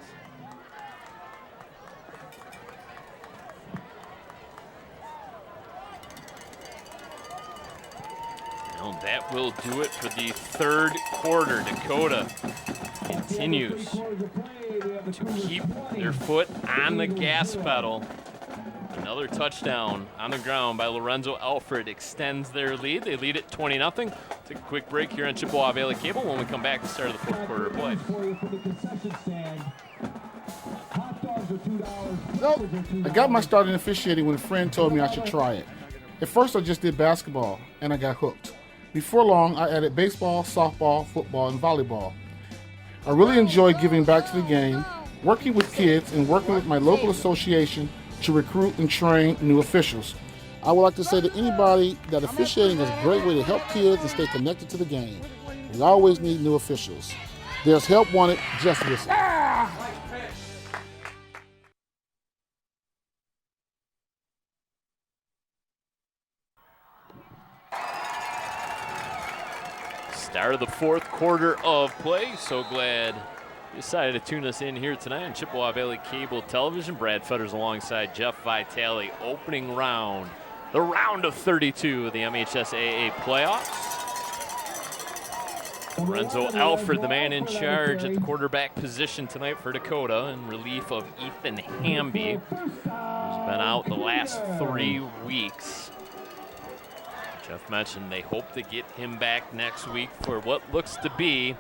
Well, that will do it for the third quarter. Dakota continues to keep their foot on the gas pedal. Another touchdown on the ground by Lorenzo Alfred extends their lead. They lead at 20-0. Take a quick break here on Chippewa Valley Cable. When we come back, the start of the fourth quarter of play. Well, I got my start in officiating when a friend told me I should try it. At first, I just did basketball, and I got hooked. Before long, I added baseball, softball, football, and volleyball. I really enjoy giving back to the game, working with kids, and working with my local association to recruit and train new officials. I would like to say to anybody that officiating is a great way to help kids and stay connected to the game. We always need new officials. There's help wanted, just listen. Start of the fourth quarter of play. So glad you decided to tune us in here tonight on Chippewa Valley Cable Television. Brad Fetters alongside Jeff Vitale. Opening round, the round of 32 of the MHSAA playoffs. Lorenzo Alfred, the man in charge at the quarterback position tonight for Dakota, in relief of Ethan Hamby, who's been out the last 3 weeks. Jeff mentioned they hope to get him back next week for what looks to be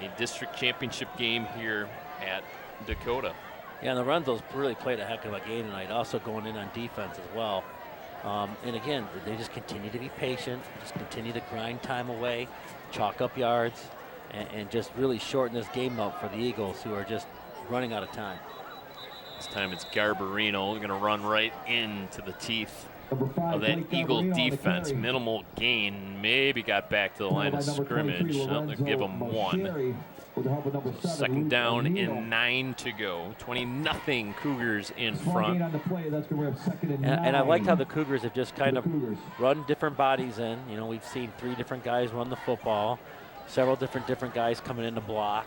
a district championship game here at Dakota. Yeah, and the Lorenzo's really played a heck of a game tonight, also going in on defense as well. And again, they just continue to be patient, just continue to grind time away, chalk up yards, and just really shorten this game up for the Eagles, who are just running out of time. This time it's Garbarino going to run right into the teeth of that Eagle defense. Minimal gain, maybe got back to the line of scrimmage. They'll give them 1. So second down and 9 to go. 20-0 Cougars in front. And I liked how the Cougars have just kind of run different bodies in. We've seen 3 different guys run the football, several different guys coming in to block.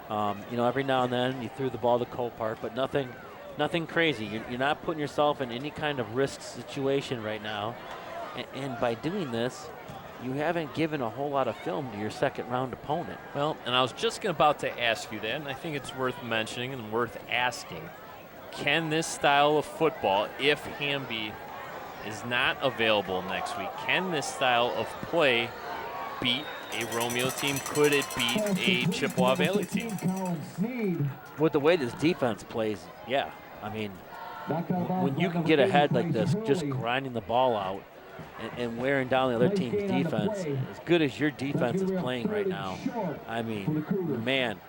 Every now and then you threw the ball to Copart, but nothing crazy. You're not putting yourself in any kind of risk situation right now. And by doing this, you haven't given a whole lot of film to your second round opponent. Well, and I was just about to ask you that, and I think it's worth mentioning and worth asking. Can this style of football, if Hamby is not available next week, can this style of play beat a Romeo team? Could it beat a Chippewa Valley team? With the way this defense plays, yeah. I mean, when you can get ahead like this, just grinding the ball out and wearing down the other team's defense, as good as your defense is playing right now, I mean, man,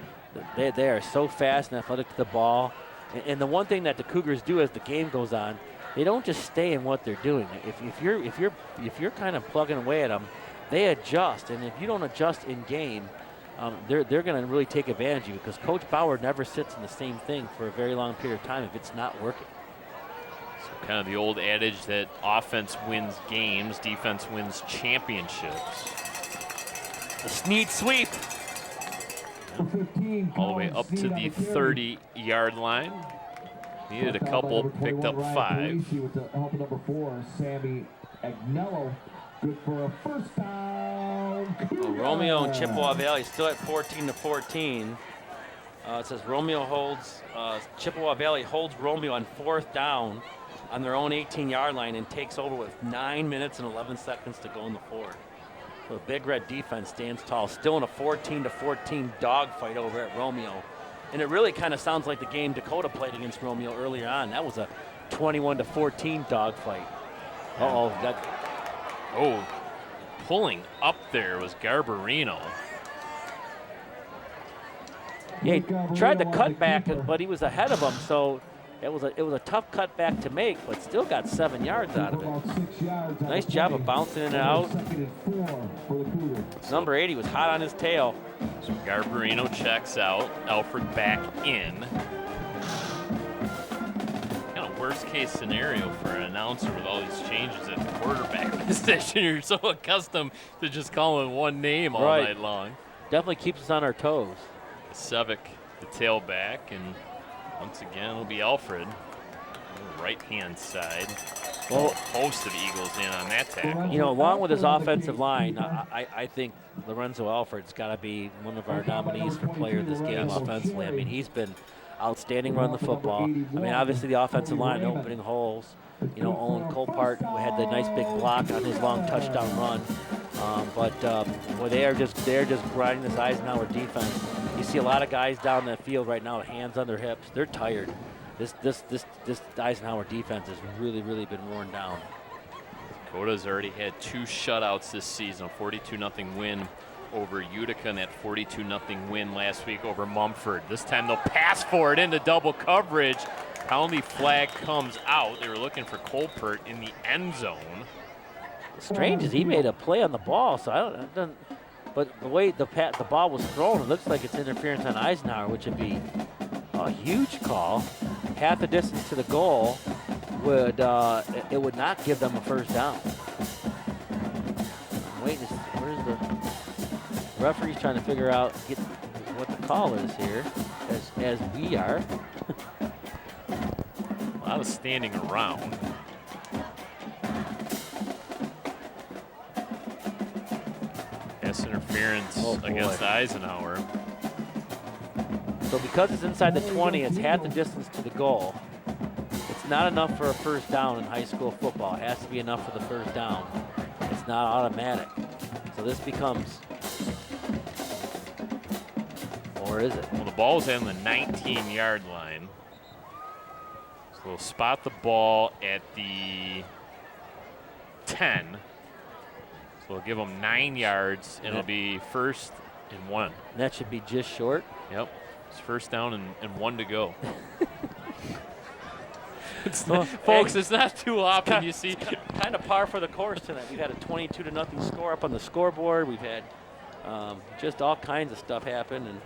they are so fast and athletic to the ball. And the one thing that the Cougars do as the game goes on, they don't just stay in what they're doing. If you're kind of plugging away at them, they adjust. And if you don't adjust in game, they're going to really take advantage of you, because Coach Bauer never sits in the same thing for a very long period of time if it's not working. So kind of the old adage that offense wins games, defense wins championships. The Snead sweep. All the way up to the 30-yard line. Needed a couple, picked up 5. With the help of number 4, Sammy Agnello. Good for a first down. Well, Romeo and Chippewa Valley still at 14-14. It says Chippewa Valley holds Romeo on 4th down on their own 18-yard line and takes over with 9 minutes and 11 seconds to go in the 4th. So the Big Red defense stands tall, still in a 14-14 dogfight over at Romeo. And it really kind of sounds like the game Dakota played against Romeo earlier on. That was a 21-14 dogfight. Pulling up there was Garbarino. Yeah, he tried to cut back, but he was ahead of him, so it was a tough cut back to make, but still got 7 yards out of it. Nice job of bouncing in and out. Number 80 was hot on his tail. So Garbarino checks out. Alfred back in. Kind of worst case scenario for an announcer with all these changes at the quarterback position. You're so accustomed to just calling one name all night long. Definitely keeps us on our toes. Savic, the tailback, and once again it'll be Alfred. Right-hand side. Well, a host of Eagles in on that tackle. You know, along with his offensive line, I think Lorenzo Alfred's got to be one of our nominees for player of this game offensively. I mean, he's been outstanding running the football. I mean, obviously the offensive line opening holes. You know, Owen Colpart had the nice big block on his long touchdown run. Boy, they're just grinding this Eisenhower defense. You see a lot of guys down the field right now with hands on their hips. They're tired. This Eisenhower defense has really been worn down. Dakota's already had 2 shutouts this season, a 42-0 win over Utica and that 42-0 win last week over Mumford. This time they'll pass for it into double coverage. Penalty flag comes out. They were looking for Colpert in the end zone. Strange is he made a play on the ball, so but the way the ball was thrown, it looks like it's interference on Eisenhower, which would be a huge call. Half the distance to the goal would not give them a first down. I'm waiting. Where's the referee's trying to figure out what the call is here, as we are. A lot of standing around. Pass interference against Eisenhower. So because it's inside the 20, it's half the distance to the goal. It's not enough for a first down in high school football. It has to be enough for the first down. It's not automatic. So this becomes, or is it? Well, the ball's on the 19-yard line. So we'll spot the ball at the 10. So we'll give them 9 yards, and it'll be 1st and 1. And that should be just short. Yep. It's first down and 1 to go. Folks, it's not too often you see. Kind of par for the course tonight. We've had a 22-0 score up on the scoreboard. We've had just all kinds of stuff happen. And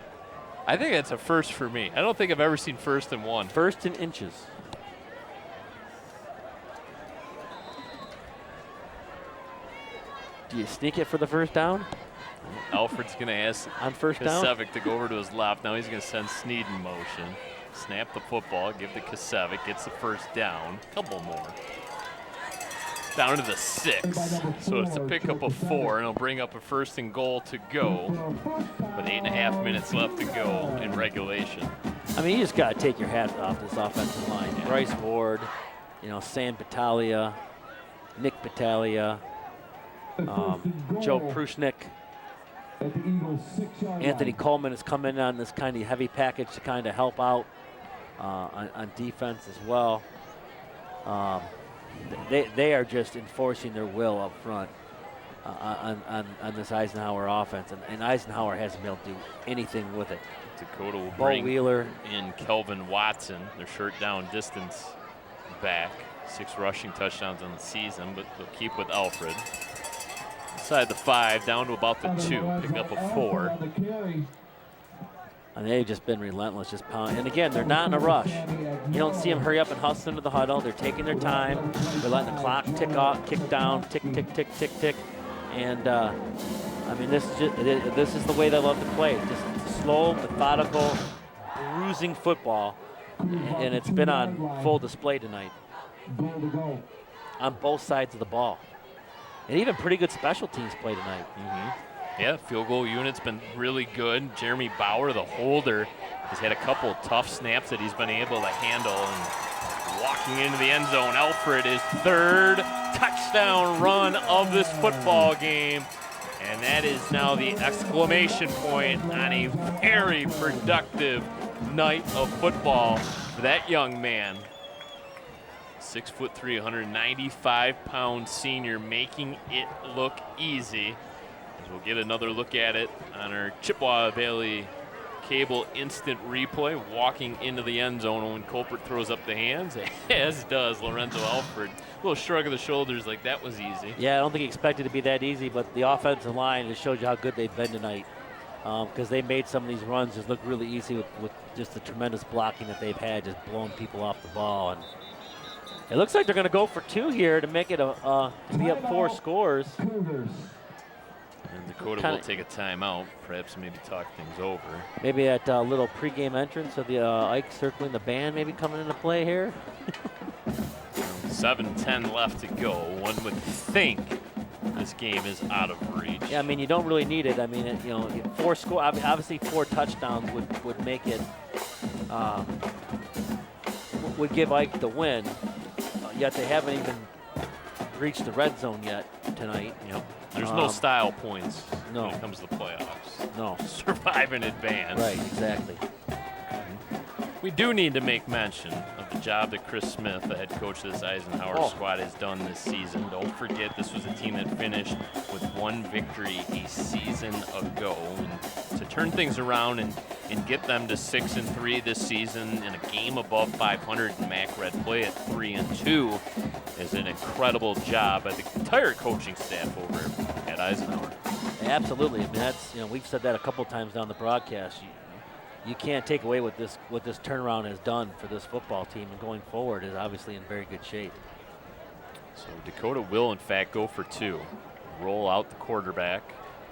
I think that's a first for me. I don't think I've ever seen 1st and 1. 1st and inches. Do you sneak it for the first down? Alfred's going to ask on first down Kasevic to go over to his left. Now he's going to send Snead in motion. Snap the football, give to Kasevic, gets the first down. Couple more. Down to the 6. So it's a pickup of 4, and it'll bring up a 1st and goal to go with 8.5 minutes left to go in regulation. I mean, you just got to take your hat off this offensive line. Yeah. Bryce Ward, Sam Battaglia, Nick Battaglia, Joe Prushnik. Anthony Coleman has come in on this kind of heavy package to kind of help out on defense as well. They are just enforcing their will up front. on this Eisenhower offense, and Eisenhower hasn't been able to do anything with it. Dakota will Bo bring Wheeler in Kelvin Watson, their short down distance back. 6 rushing touchdowns on the season, but they'll keep with Alfred. Inside the 5, down to about the 2, pick up a 4. And they've just been relentless, just pounding. And again, they're not in a rush. You don't see them hurry up and hustle into the huddle. They're taking their time. They're letting the clock tick off, kick down, tick, tick, tick, tick, tick. And I mean, this is the way they love to play. Just slow, methodical, bruising football. And it's been on full display tonight on both sides of the ball. And even pretty good special teams play tonight. Yeah, field goal unit's been really good. Jeremy Bauer, the holder, has had a couple of tough snaps that he's been able to handle. And walking into the end zone, Alfred, his 3rd touchdown run of this football game. And that is now the exclamation point on a very productive night of football for that young man. 6'3", 195-pound senior, making it look easy. As we'll get another look at it on our Chippewa Valley Cable instant replay, walking into the end zone when Colbert throws up the hands, as does Lorenzo Alfred. A little shrug of the shoulders like that was easy. Yeah, I don't think he expected it to be that easy, but the offensive line just shows you how good they've been tonight, because they made some of these runs just look really easy with just the tremendous blocking that they've had, just blowing people off the ball. And it looks like they're going to go for 2 here to make it to be up 4 scores. And Dakota will take a timeout, perhaps maybe talk things over. Maybe that little pregame entrance of the Ike circling the band maybe coming into play here. 7:10 left to go. One would think this game is out of reach. Yeah, I mean, you don't really need it. I mean, 4 score, obviously 4 touchdowns would make it, would give Ike the win. Yet they haven't even reached the red zone yet tonight. Yep. There's no style points no. when it comes to the playoffs. No. Survive in advance. Right, exactly. We do need to make mention of the job that Chris Smith, the head coach of this Eisenhower squad, has done this season. Don't forget, this was a team that finished with 1 victory a season ago. And to turn things around and get them to 6-3 this season and a game above 500 in MAC Red play at 3-2 is an incredible job by the entire coaching staff over at Eisenhower. Absolutely. I mean, that's, we've said that a couple times down the broadcast. You can't take away what this turnaround has done for this football team, and going forward is obviously in very good shape. So Dakota will, in fact, go for 2. Roll out the quarterback.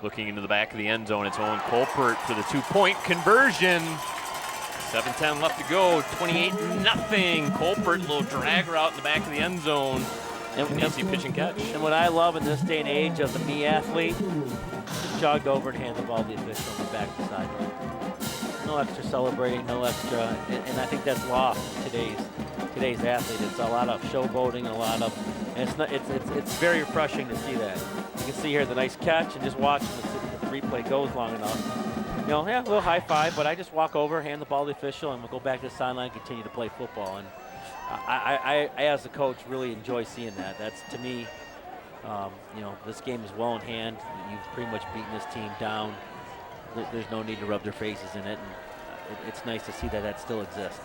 Looking into the back of the end zone, it's Owen Colbert for the 2-point conversion. 7:10 left to go, 28-0. Colbert, little drag route in the back of the end zone. And easy pitch and catch. And what I love in this day and age of the me athlete, just jogged over and handed the ball to the official on the back of the sideline. No extra celebrating, no extra, and I think that's lost in today's athlete. It's a lot of showboating, and it's very refreshing to see that. You can see here the nice catch, and just watching if the replay goes long enough. A little high five, but I just walk over, hand the ball to the official, and we'll go back to the sideline and continue to play football. And I as a coach, really enjoy seeing that. That's, to me, this game is well in hand. You've pretty much beaten this team down. There's no need to rub their faces in it, and it's nice to see that still exists.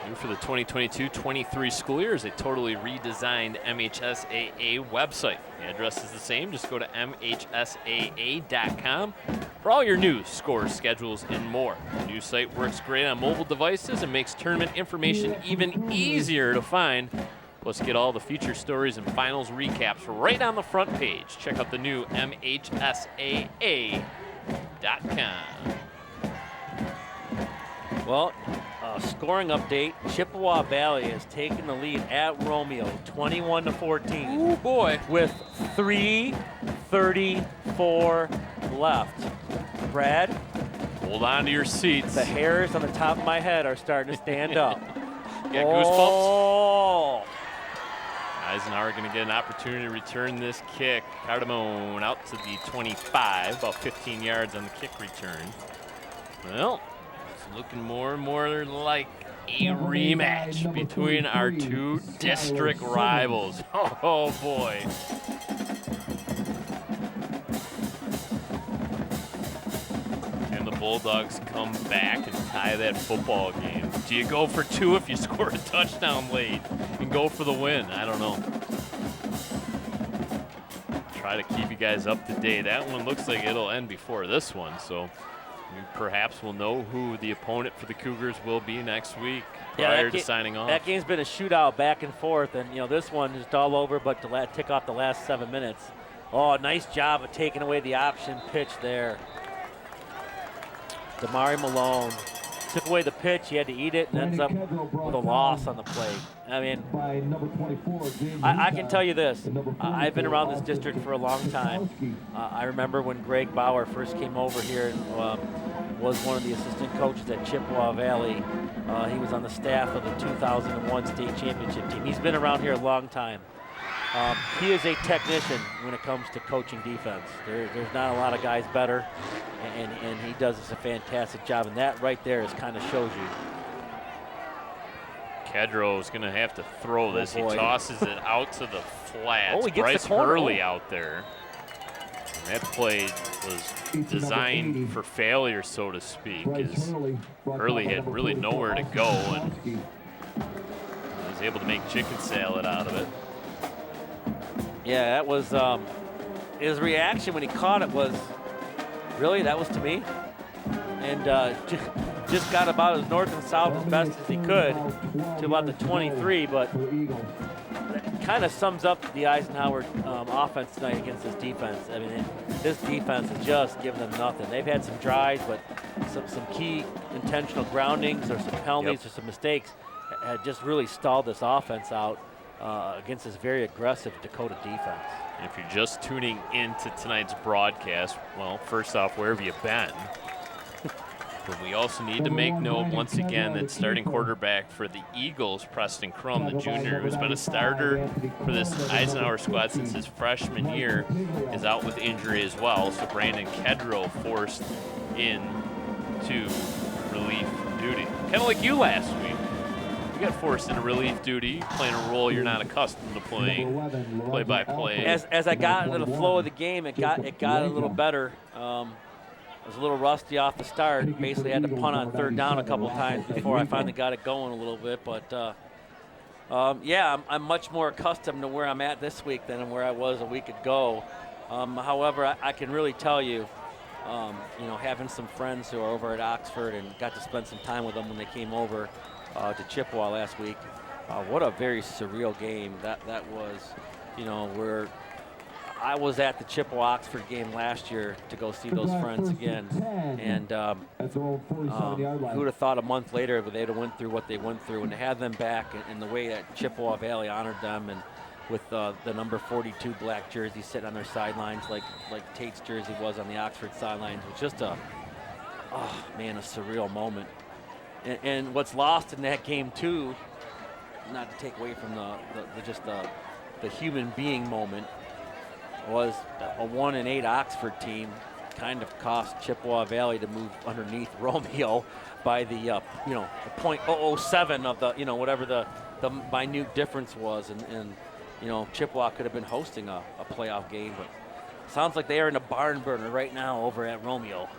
New for the 2022-23 school year is a totally redesigned MHSAA website. The address is the same. Just go to MHSAA.com for all your news, scores, schedules, and more. The new site works great on mobile devices and makes tournament information even easier to find. Plus, get all the feature stories and finals recaps right on the front page. Check out the new MHSAA.com. Well, scoring update. Chippewa Valley has taken the lead at Romeo, 21-14. Oh boy! With 3:34 left. Brad, hold on to your seats. The hairs on the top of my head are starting to stand up. Get goosebumps. Eisenhower going to get an opportunity to return this kick. Cardamone out to the 25, about 15 yards on the kick return. Well, it's looking more and more like a rematch between our two district rivals. Oh boy. Bulldogs come back and tie that football game? Do you go for 2 if you score a touchdown late and go for the win? I don't know. Try to keep you guys up to date. That one looks like it'll end before this one, so perhaps we'll know who the opponent for the Cougars will be next week prior to signing off. That game's been a shootout back and forth, and this one is all over but to tick off the last 7 minutes. Oh, nice job of taking away the option pitch there. Damari Malone took away the pitch. He had to eat it and ends up with a loss on the plate. I mean, I can tell you this. I've been around this district for a long time. I remember when Greg Bauer first came over here and was one of the assistant coaches at Chippewa Valley. He was on the staff of the 2001 state championship team. He's been around here a long time. He is a technician when it comes to coaching defense. There's not a lot of guys better, and he does a fantastic job, and that right there kind of shows you. Kedro's going to have to throw this. He tosses it out to the flats. Oh, he gets Bryce the corner. Hurley out there. And that play was designed for failure, so to speak, as Hurley had really nowhere to go and was able to make chicken salad out of it. Yeah, that was his reaction when he caught it was, really, that was to me? And just got about as north and south as best as he could to about the 23, but that kind of sums up the Eisenhower offense tonight against this defense. I mean, this defense is just giving them nothing. They've had some drives, but some key intentional groundings or some penalties or some mistakes had just really stalled this offense out against this very aggressive Dakota defense. And if you're just tuning into tonight's broadcast, well, first off, where have you been? But we also need to make note once again that starting quarterback for the Eagles, Preston Crum, the junior, who's been a starter for this Eisenhower squad since his freshman year, is out with injury as well. So Brandon Kedro forced into relief duty. Kind of like you last week. You got forced into relief duty, playing a role you're not accustomed to playing, play-by-play. As I got into the flow of the game, it got a little better. I was a little rusty off the start. Basically had to punt on third down a couple times before I finally got it going a little bit. But, yeah, I'm much more accustomed to where I'm at this week than where I was a week ago. However, I can really tell you, having some friends who are over at Oxford and got to spend some time with them when they came over to Chippewa last week, what a very surreal game that was, where I was at the Chippewa-Oxford game last year to go see those friends again, and who would have thought a month later they'd have went through what they went through, and to have them back and the way that Chippewa Valley honored them, and with the number 42 black jersey sitting on their sidelines like Tate's jersey was on the Oxford sidelines, was just a surreal moment. And what's lost in that game too, not to take away from the human being moment, was a 1-8 Oxford team kind of cost Chippewa Valley to move underneath Romeo by the .007 of the whatever the minute difference was, and Chippewa could have been hosting a playoff game, but sounds like they are in a barn burner right now over at Romeo.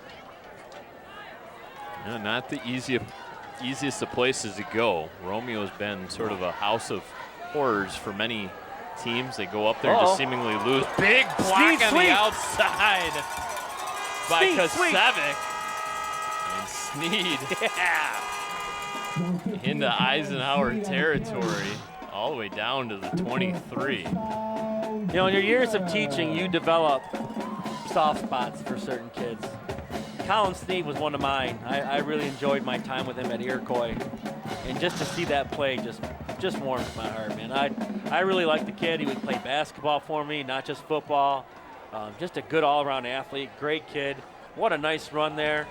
No, not the easiest of places to go. Romeo's been sort of a house of horrors for many teams. They go up there and just seemingly lose. Big block on the outside by Kasevic. And Sneed into Eisenhower territory all the way down to the 23. In your years of teaching, you develop soft spots for certain kids. Colin Sneed was one of mine. I really enjoyed my time with him at Iroquois. And just to see that play just warms my heart, man. I really liked the kid. He would play basketball for me, not just football. Just a good all-around athlete, great kid. What a nice run there.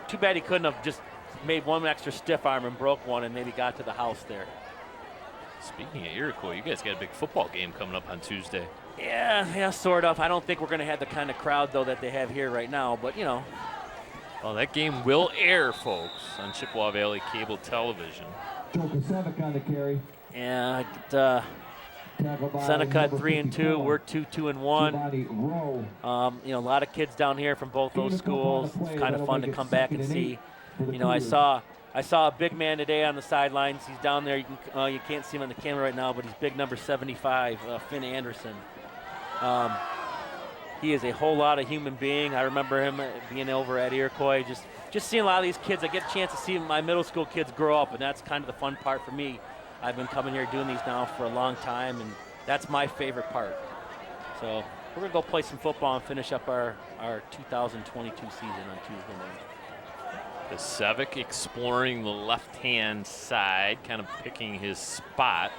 Too bad he couldn't have just made one extra stiff arm and broke one and maybe got to the house there. Speaking of Iroquois, you guys got a big football game coming up on Tuesday. Yeah, sort of. I don't think we're going to have the kind of crowd, though, that they have here right now, but, Well, that game will air, folks, on Chippewa Valley Cable Television. Joe Kasevic on the carry. Yeah, Seneca at 3-2. We're 2-2-1. A lot of kids down here from both those schools. It's kind of fun to come back and see. I saw a big man today on the sidelines. He's down there. You can't see him on the camera right now, but he's big number 75, Finn Anderson. He is a whole lot of human being. I remember him being over at Iroquois, just seeing a lot of these kids. I get a chance to see my middle school kids grow up, and that's kind of the fun part for me. I've been coming here doing these now for a long time, and that's my favorite part. So we're going to go play some football and finish up our 2022 season on Tuesday night. Kosevic exploring the left-hand side, kind of picking his spot.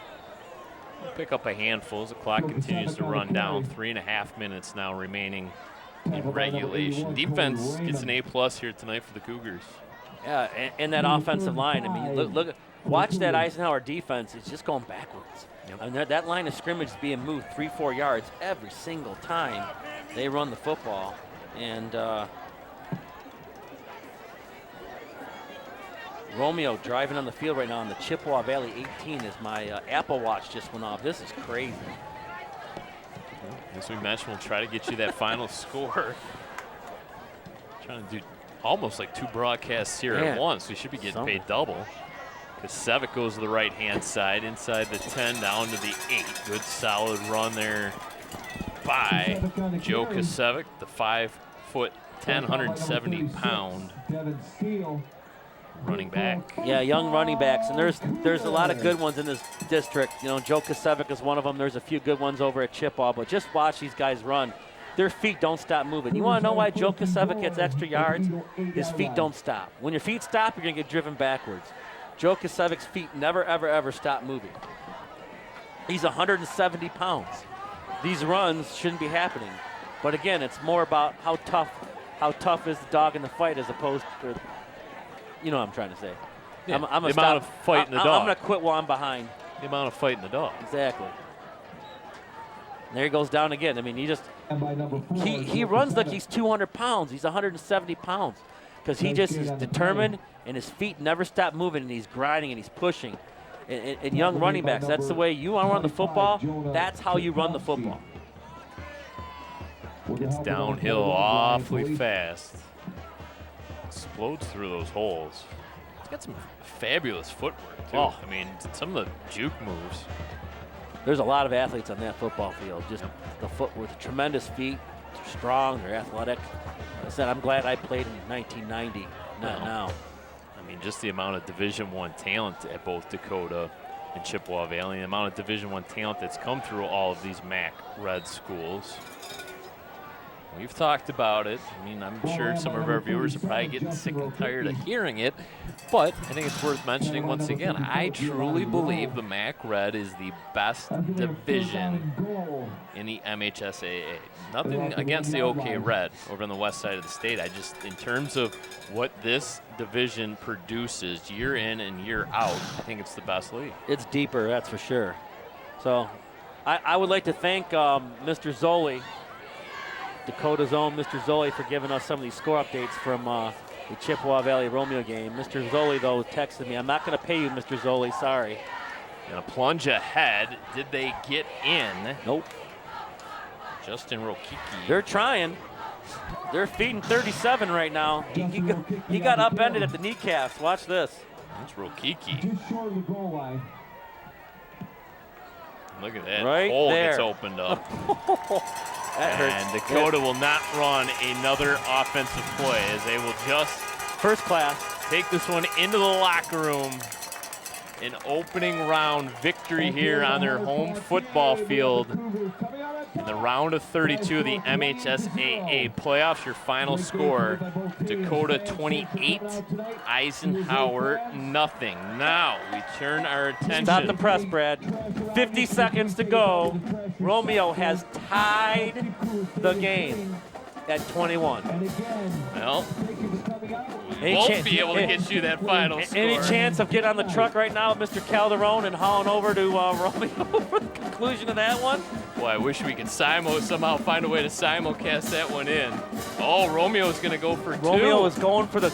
He'll pick up a handful as the clock continues to run down. 3.5 minutes now remaining in regulation. Defense gets an A+ here tonight for the Cougars. Yeah, and that offensive line. I mean, look, watch that Eisenhower defense. It's just going backwards. Yep. I mean, that line of scrimmage is being moved 3-4 yards every single time they run the football. And Romeo driving on the field right now on the Chippewa Valley 18 as my Apple Watch just went off. This is crazy. As we mentioned, we'll try to get you that final score. Trying to do almost like 2 broadcasts here at once. We should be getting paid double. Kosevic goes to the right-hand side, inside the 10, down to the 8. Good solid run there by Joe Kosevic, the 5'10", 170-pound running back. Yeah, young running backs, and there's a lot of good ones in this district. Joe Kosevic is one of them. There's a few good ones over at Chippewa, but just watch these guys run. Their feet don't stop moving. You want to know why Joe Kosevic gets extra yards? His feet don't stop. When your feet stop, you're going to get driven backwards. Joe Kosevic's feet never, ever, ever stop moving. He's 170 pounds. These runs shouldn't be happening. But again, it's more about how tough is the dog in the fight as opposed to, you know what I'm trying to say. Yeah, I'm the amount of fighting the dog. I'm going to quit while I'm behind. The amount of fighting the dog. Exactly. And there he goes down again. I mean, he runs like he's 200 pounds. He's 170 pounds because he just is determined and his feet never stop moving and he's grinding and he's pushing. And young running backs, that's the way you want to run the football. That's how you run the football. Gets downhill awfully fast. Explodes through those holes. He's got some fabulous footwork, too. Oh. I mean, some of the juke moves. There's a lot of athletes on that football field. Just the footwork, tremendous feet. They're strong, they're athletic. Like I said, I'm glad I played in 1990, not now. I mean, just the amount of Division I talent at both Dakota and Chippewa Valley, the amount of Division I talent that's come through all of these MAC Red schools. We've talked about it. I mean, I'm sure some of our viewers are probably getting sick and tired of hearing it, but I think it's worth mentioning once again. I truly believe the MAC Red is the best division in the MHSAA. Nothing against the OK Red over on the west side of the state. I just, in terms of what this division produces year in and year out, I think it's the best league. It's deeper, that's for sure. So I would like to thank Mr. Zoli, Dakota's own Mr. Zoli, for giving us some of these score updates from the Chippewa Valley Romeo game. Mr. Zoli, though, texted me, "I'm not going to pay you, Mr. Zoli, sorry." And a plunge ahead. Did they get in? Nope. Justin Rokicki. They're trying. They're feeding 37 right now. He got upended at the kneecaps. Watch this. That's Rokicki. Just short of the goal line. Look at that. Right hole there. gets opened up. That hurts. And Dakota will not run another offensive play as they will just First class. take this one into the locker room. An opening round victory here on their home football field in the round of 32 of the MHSAA playoffs. Your final score, Dakota 28, Eisenhower nothing. Now we turn our attention. Stop the press, Brad. 50 seconds to go. Romeo has tied the game. at 21. And again, Well, thank you for coming out. we won't be able to get you that final score. Any chance of getting on the truck right now with Mr. Calderon and hauling over to Romeo for the conclusion of that one? Boy, I wish we could somehow find a way to simulcast that one in. Oh, Romeo's going to go for 2. Romeo is going for the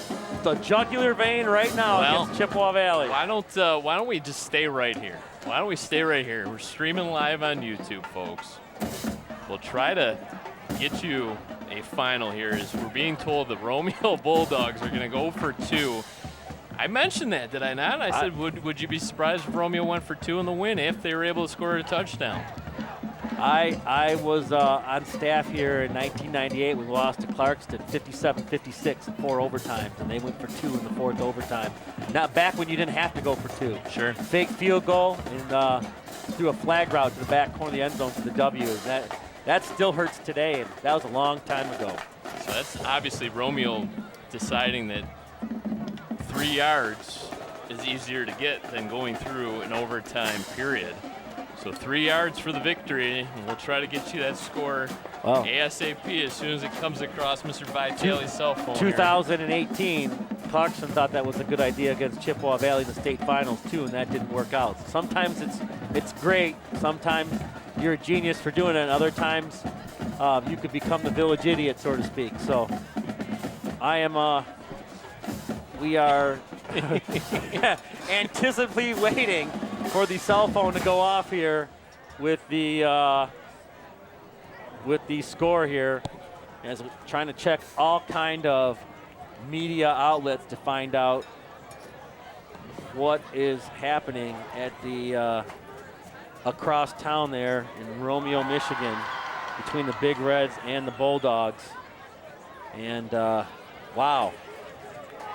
jugular vein right now against Chippewa Valley. Why don't we just stay right here? Why don't we stay right here? We're streaming live on YouTube, folks. We'll try to get you a final here as we're being told the Romeo Bulldogs are going to go for 2. I mentioned that, did I not? I said, would you be surprised if Romeo went for 2 in the win if they were able to score a touchdown? I was on staff here in 1998. We lost to Clarkston 57-56 in 4 overtimes, and they went for 2 in the 4th overtime. Not back when you didn't have to go for 2. Sure. Fake field goal and threw a flag route to the back corner of the end zone for the W. That still hurts today, and that was a long time ago. So that's obviously Romeo deciding that 3 yards is easier to get than going through an overtime period. So 3 yards for the victory, and we'll try to get you that score ASAP as soon as it comes across Mr. Vitale's cell phone. 2018, Clarkson thought that was a good idea against Chippewa Valley in the state finals too, and that didn't work out. Sometimes it's great. Sometimes you're a genius for doing it, and other times you could become the village idiot, so to speak. So we are anticipatively waiting for the cell phone to go off here with the score here, as we're trying to check all kind of media outlets to find out what is happening at the across town there in Romeo, Michigan, between the Big Reds and the Bulldogs. And wow.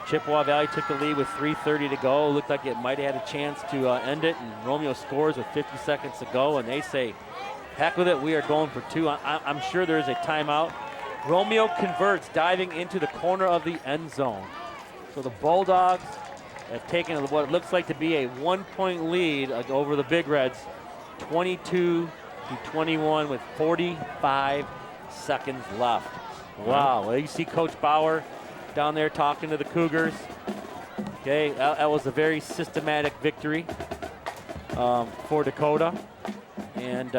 Chippewa Valley took the lead with 3:30 to go. Looked like it might have had a chance to end it, and Romeo scores with 50 seconds to go, and they say, heck with it, we are going for 2. I'm sure there is a timeout. Romeo converts, diving into the corner of the end zone. So the Bulldogs have taken what it looks like to be a 1-point lead over the Big Reds, 22-21 with 45 seconds left. Wow, well, you see Coach Bauer down there talking to the Cougars. Okay, that was a very systematic victory for Dakota. And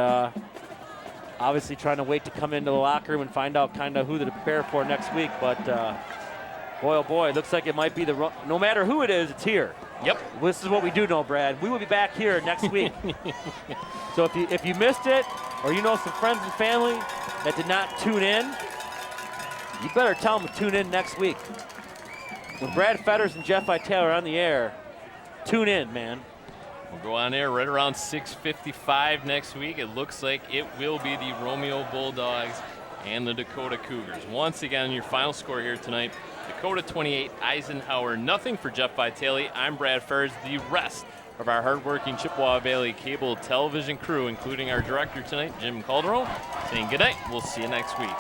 obviously trying to wait to come into the locker room and find out kind of who to prepare for next week. But boy, oh boy, it looks like it might be no matter who it is, it's here. Yep. This is what we do know, Brad. We will be back here next week. So if you missed it, or you know some friends and family that did not tune in, you better tell them to tune in next week. When Brad Fetters and Jeff Vitale are on the air, tune in, man. We'll go on air right around 6:55 next week. It looks like it will be the Romeo Bulldogs and the Dakota Cougars. Once again, your final score here tonight, Dakota 28, Eisenhower nothing. For Jeff Vitale, I'm Brad Fetters. The rest of our hardworking Chippewa Valley cable television crew, including our director tonight, Jim Calderon, saying good night. We'll see you next week.